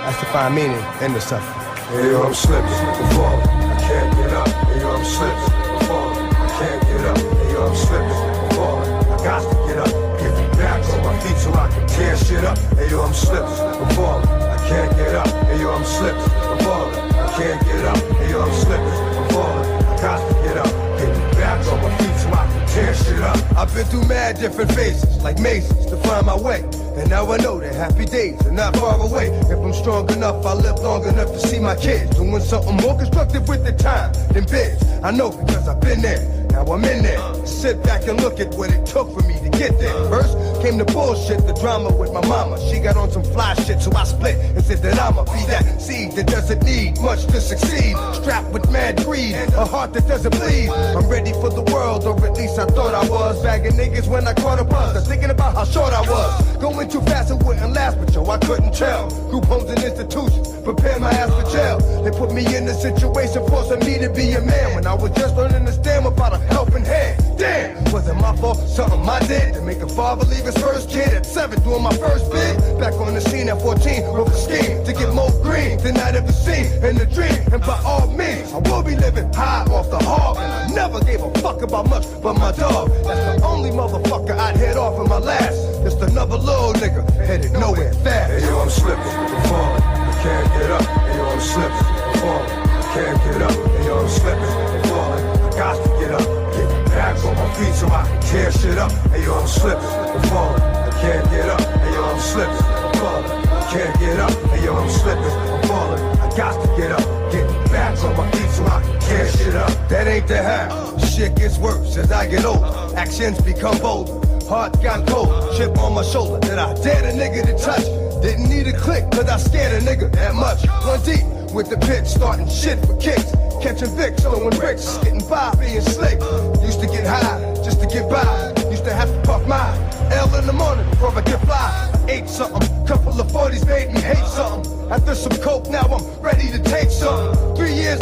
that's to find meaning in the suffering. Hey, yo, I'm slipping, I'm falling, I can't get up. Hey, yo, I'm slipping, I'm falling, I can't get up. Hey, yo, I'm slipping, I'm falling, I got to get up. Get me back on my feet so I can tear shit up. Hey, yo, I'm slipping, I'm falling, I can't get up. Hey, yo, I'm slipping, I'm falling, I can't get up. Hey, yo, I'm slipping, I'm falling, I got to get up. Get me back on my feet so I can tear shit up. I've been through mad different phases, like mazes, to find my way. And now I know that happy days are not far away. If I'm strong enough, I'll live long enough to see my kids doing something more constructive with the time than biz. I know because I've been there. Now I'm in there. Sit back and look at what it took for me to get there. First came the bullshit, the drama with my mama. She got on some fly shit, so I split and said that I'ma be that seed that doesn't need much to succeed. Strapped with mad greed, a heart that doesn't bleed. I'm ready for the world, or at least I thought I was. Bagging niggas when I caught a buzz. I'm thinking about how short I was. Going too fast, it wouldn't last, but yo, I couldn't tell. Group homes and institutions, prepare my ass for jail. They put me in a situation forcing me to be a man when I was just learning to stand without a helping hand. Damn, was it my fault? Something I did to make a father leave his first kid at 7 doing my first bid. Back on the scene at 14 with a scheme to get more green than I'd ever seen in the dream. And by all means, I will be living high off the hog. And I never gave a fuck about much but my dog. That's the only motherfucker I'd head off in my last. Just another little nigga headed nowhere fast. Hey yo, I'm slipping, I'm falling, I can't get up. Hey yo, I'm slipping, I'm falling, I can't get up. Hey yo, I'm slipping, I'm falling, I got to get up. Get back on my feet so I can tear shit up. Hey yo, I'm slipping, I'm falling, I can't get up. Hey yo, I'm slipping, I'm falling, I can't get up. Hey yo, I'm slipping, I'm falling, I got to get up. Get back on my feet so I can tear shit up. That ain't the how. Shit gets worse as I get older. Actions become bolder. Heart got cold, chip on my shoulder that I dared a nigga to touch. Didn't need a click, cause I scared a nigga that much. One deep with the pitch, starting shit for kicks. Catching Vicks, throwing bricks, getting by, being slick. Used to get high, just to get by. Used to have to puff my L in the morning before I get fly. I ate something, couple of 40s made me hate something. After some coke, now I'm ready to take something. 3 years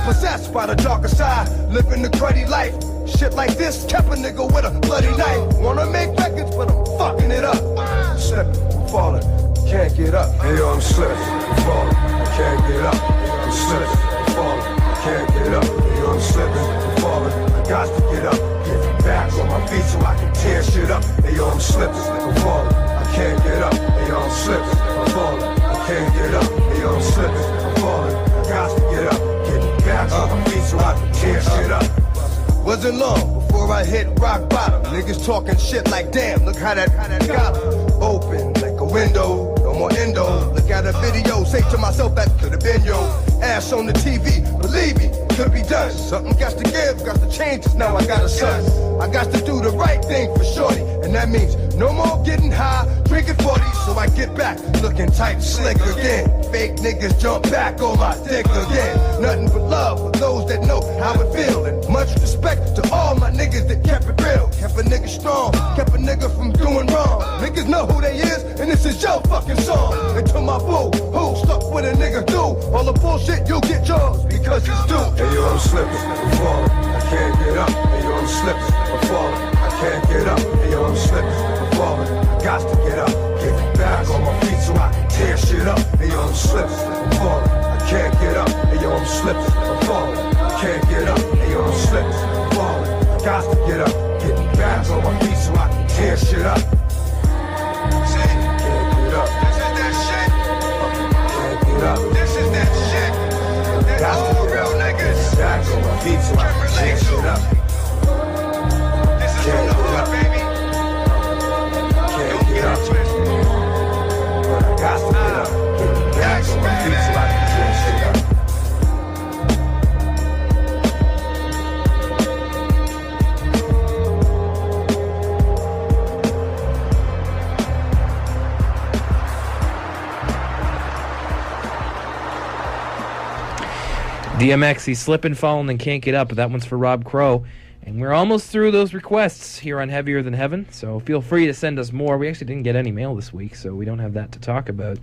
possessed by the darker side, living the cruddy life. Shit like this kept a nigga with a bloody knife. Wanna make records, but I'm fucking it up. Slipping, I'm falling, can't get up. Hey yo, I'm slipping, I'm falling, I can't get up. I'm slipping, I'm falling, I can't get up. Hey yo, I'm slipping, I'm falling, I got to get up. Get back on my feet so I can tear shit up. Hey yo, I'm slipping, I'm falling, I can't get up. Hey yo, I'm slipping, I'm falling, I can't get up. Hey yo, I'm slipping, I'm falling, I got to get up. Get back on my feet so I can tear shit up. Wasn't long before I hit rock bottom. Niggas talking shit like, damn, look how that got open like a window. No more endo. Look at a video, say to myself that could have been yo. Ass on the TV, believe me, could be done. Something got to give, got to change. Cause now I got a son. I got to do the right thing for shorty, and that means no more getting high, drinking 40. So I get back, looking tight, slick again. Fake niggas jump back on my dick again. Nothing but love for those that know how it feel, and much respect to all my niggas that kept it real. Kept a nigga strong, kept a nigga from doing wrong. Niggas know who they is, and this is your fucking song. And to my boo, who stuck with a nigga do all the bullshit, you'll get yours because it's due. Hey yo, I'm slipping, I'm falling, I can't get up. Hey yo, I'm slipping, I'm falling, I can't get up. Hey yo, I'm slipping, I'm falling, I got to get up. Get back on my feet so I can tear shit up. Hey yo, I'm slipping, I'm falling, I can't get up. Hey yo, I'm slipping, I'm falling, I can't get up. Hey yo, I'm slipping, I'm falling, I got to get up. Get back on my feet so I can tear shit up. Can't get up. This is that shit. Can't get up. This is that shit. Got to get up. Get back on my feet so I can tear shit up. Can't get up. Can't get up. But I got to get up. Get back on my feet so I can tear shit up. DMX, he's slipping, falling, and can't get up, but that one's for Rob Crow. And we're almost through those requests here on Heavier Than Heaven, so feel free to send us more. We actually didn't get any mail this week, so we don't have that to talk about.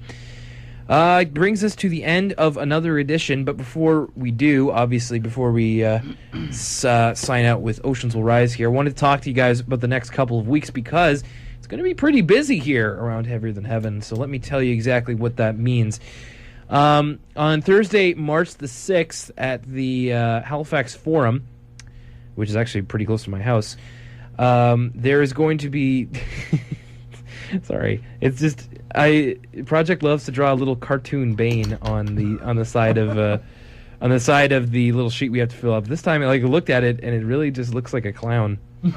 It brings us to the end of another edition, but before we do, obviously, before we sign out with Oceans Will Rise here, I wanted to talk to you guys about the next couple of weeks because it's going to be pretty busy here around Heavier Than Heaven, so let me tell you exactly what that means. On Thursday, March the 6th, at the Halifax Forum, which is actually pretty close to my house, there is going to be... Sorry, it's just... Project loves to draw a little cartoon Bane on the side of the little sheet we have to fill up. This time, I looked at it, and it really just looks like a clown. This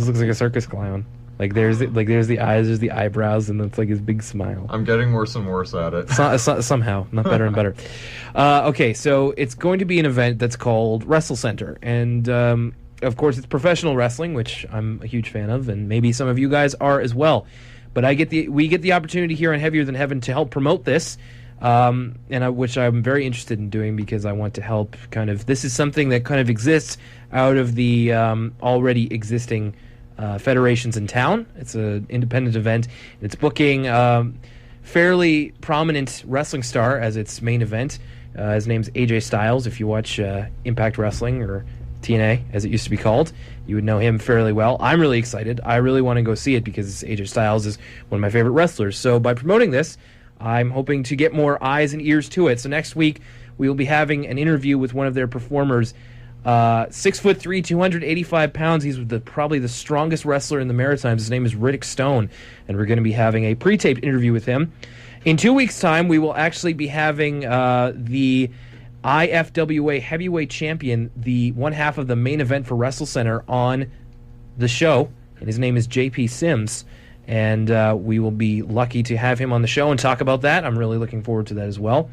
looks like a circus clown. There's the eyes, there's the eyebrows, and it's like his big smile. I'm getting worse and worse at it. Somehow, not better and better. Okay, so it's going to be an event that's called Wrestle Center, and of course it's professional wrestling, which I'm a huge fan of, and maybe some of you guys are as well. But we get the opportunity here on Heavier Than Heaven to help promote this, which I'm very interested in doing because I want to help. This is something that kind of exists out of the already existing federations in town. It's an independent event. It's booking fairly prominent wrestling star as its main event. His name's AJ Styles. If you watch Impact Wrestling, or TNA as it used to be called, you would know him fairly well. I'm really excited. I really want to go see it because AJ Styles is one of my favorite wrestlers. So by promoting this, I'm hoping to get more eyes and ears to it. So next week we will be having an interview with one of their performers. 6'3", 285 pounds. He's probably the strongest wrestler in the Maritimes. His name is Riddick Stone, and we're going to be having a pre-taped interview with him. In 2 weeks' time, we will actually be having the IFWA heavyweight champion, the one half of the main event for Wrestle Center, on the show, and his name is JP Sims, and we will be lucky to have him on the show and talk about that. I'm really looking forward to that as well.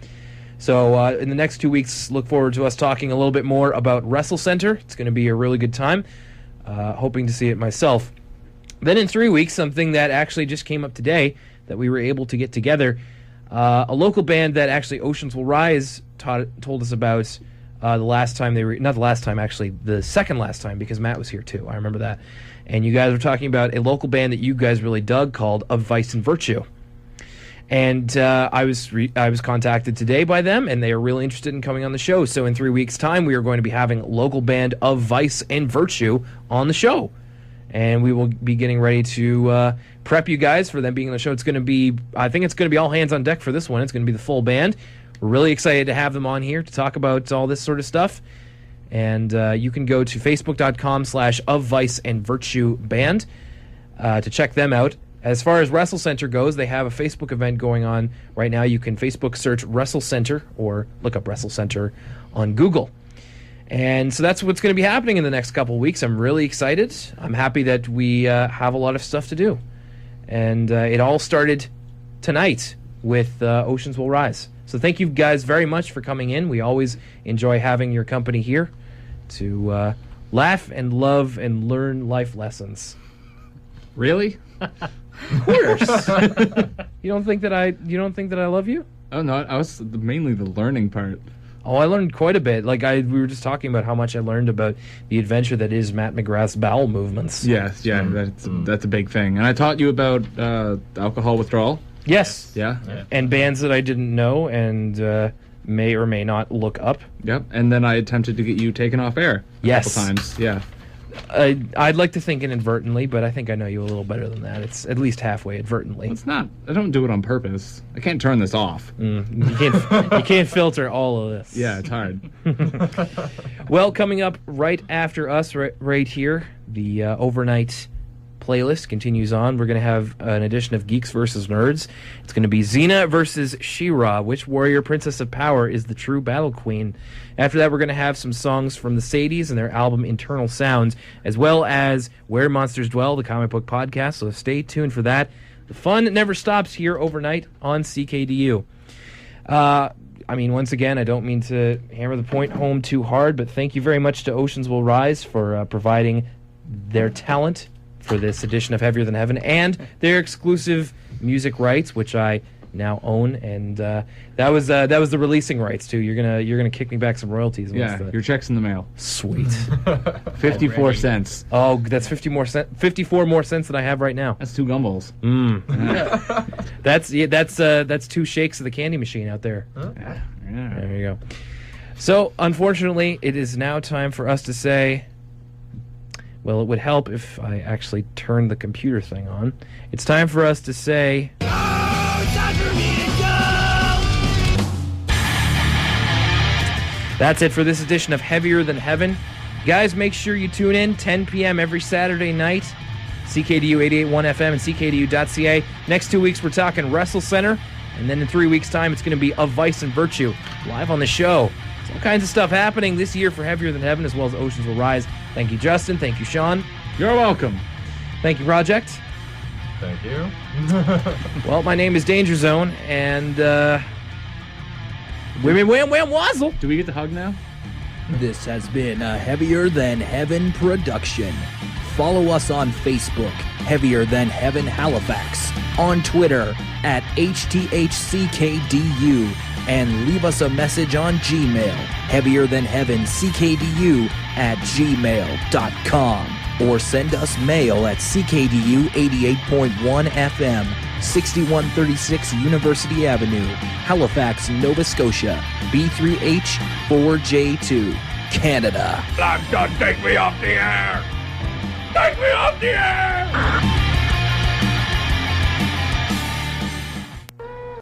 So in the next 2 weeks, look forward to us talking a little bit more about Wrestle Center. It's going to be a really good time. Hoping to see it myself. Then in 3 weeks, something that actually just came up today that we were able to get together. A local band that actually Oceans Will Rise told us about the last time they were... Not the last time, actually. The second last time, because Matt was here too. I remember that. And you guys were talking about a local band that you guys really dug called Of Vice and Virtue. And I was contacted today by them, and they are really interested in coming on the show. So in 3 weeks' time, we are going to be having local band of Vice and Virtue on the show. And we will be getting ready to prep you guys for them being on the show. It's going to be, I think it's going to be all hands on deck for this one. It's going to be the full band. We're really excited to have them on here to talk about all this sort of stuff. And you can go to facebook.com/ofviceandvirtueband to check them out. As far as Wrestle Center goes, they have a Facebook event going on right now. You can Facebook search Wrestle Center or look up Wrestle Center on Google. And so that's what's going to be happening in the next couple of weeks. I'm really excited. I'm happy that we have a lot of stuff to do. And it all started tonight with Oceans Will Rise. So thank you guys very much for coming in. We always enjoy having your company here to laugh and love and learn life lessons. Really? Of course. You don't think that I love you? Oh no, I was mainly the learning part. Oh, I learned quite a bit. We were just talking about how much I learned about the adventure that is Matt McGrath's bowel movements. Yes, yeah, that's a big thing. And I taught you about alcohol withdrawal. Yes. Yeah. And bands that I didn't know and may or may not look up. Yep. And then I attempted to get you taken off air a couple times. Yeah. I'd like to think inadvertently, but I think I know you a little better than that. It's at least halfway advertently. It's not. I don't do it on purpose. I can't turn this off. You can't filter all of this. Yeah, it's hard. Well, coming up right after us, right here, the overnight playlist continues on. We're going to have an edition of Geeks vs. Nerds. It's going to be Xena versus She-Ra. Which warrior princess of power is the true battle queen? After that, we're going to have some songs from the Sadies and their album Internal Sounds, as well as Where Monsters Dwell, the comic book podcast. So stay tuned for that. The fun never stops here overnight on CKDU. Once again, I don't mean to hammer the point home too hard, but thank you very much to Oceans Will Rise for providing their talent for this edition of Heavier Than Heaven and their exclusive music rights, which I now own, and that was the releasing rights too. You're gonna kick me back some royalties. Yeah, your check's in the mail. Sweet. 54 cents. Oh, that's 54 more cents than I have right now. That's 2 gumballs. That's 2 shakes of the candy machine out there. Yeah. There you go. So unfortunately, it is now time for us to say. Well, it would help if I actually turned the computer thing on. It's time for us to say... That's it for this edition of Heavier Than Heaven. Guys, make sure you tune in 10 p.m. every Saturday night. CKDU 88.1 FM and CKDU.ca. Next 2 weeks, we're talking Wrestle Center. And then in 3 weeks' time, it's going to be Of Vice and Virtue live on the show. All kinds of stuff happening this year for Heavier Than Heaven, as well as Oceans Will Rise. Thank you, Justin. Thank you, Sean. You're welcome. Thank you, Project. Thank you. Well, my name is Danger Zone, and Wham Wazzle. Do we get the hug now? This has been a Heavier Than Heaven production. Follow us on Facebook, Heavier Than Heaven Halifax, on Twitter at HTHCKDU, and leave us a message on Gmail, heavier-than-heaven-ckdu@gmail.com, or send us mail at CKDU 88.1 FM, 6136 University Avenue, Halifax, Nova Scotia, B3H 4J2, Canada. Black Dot, take me off the air! Take me off the air!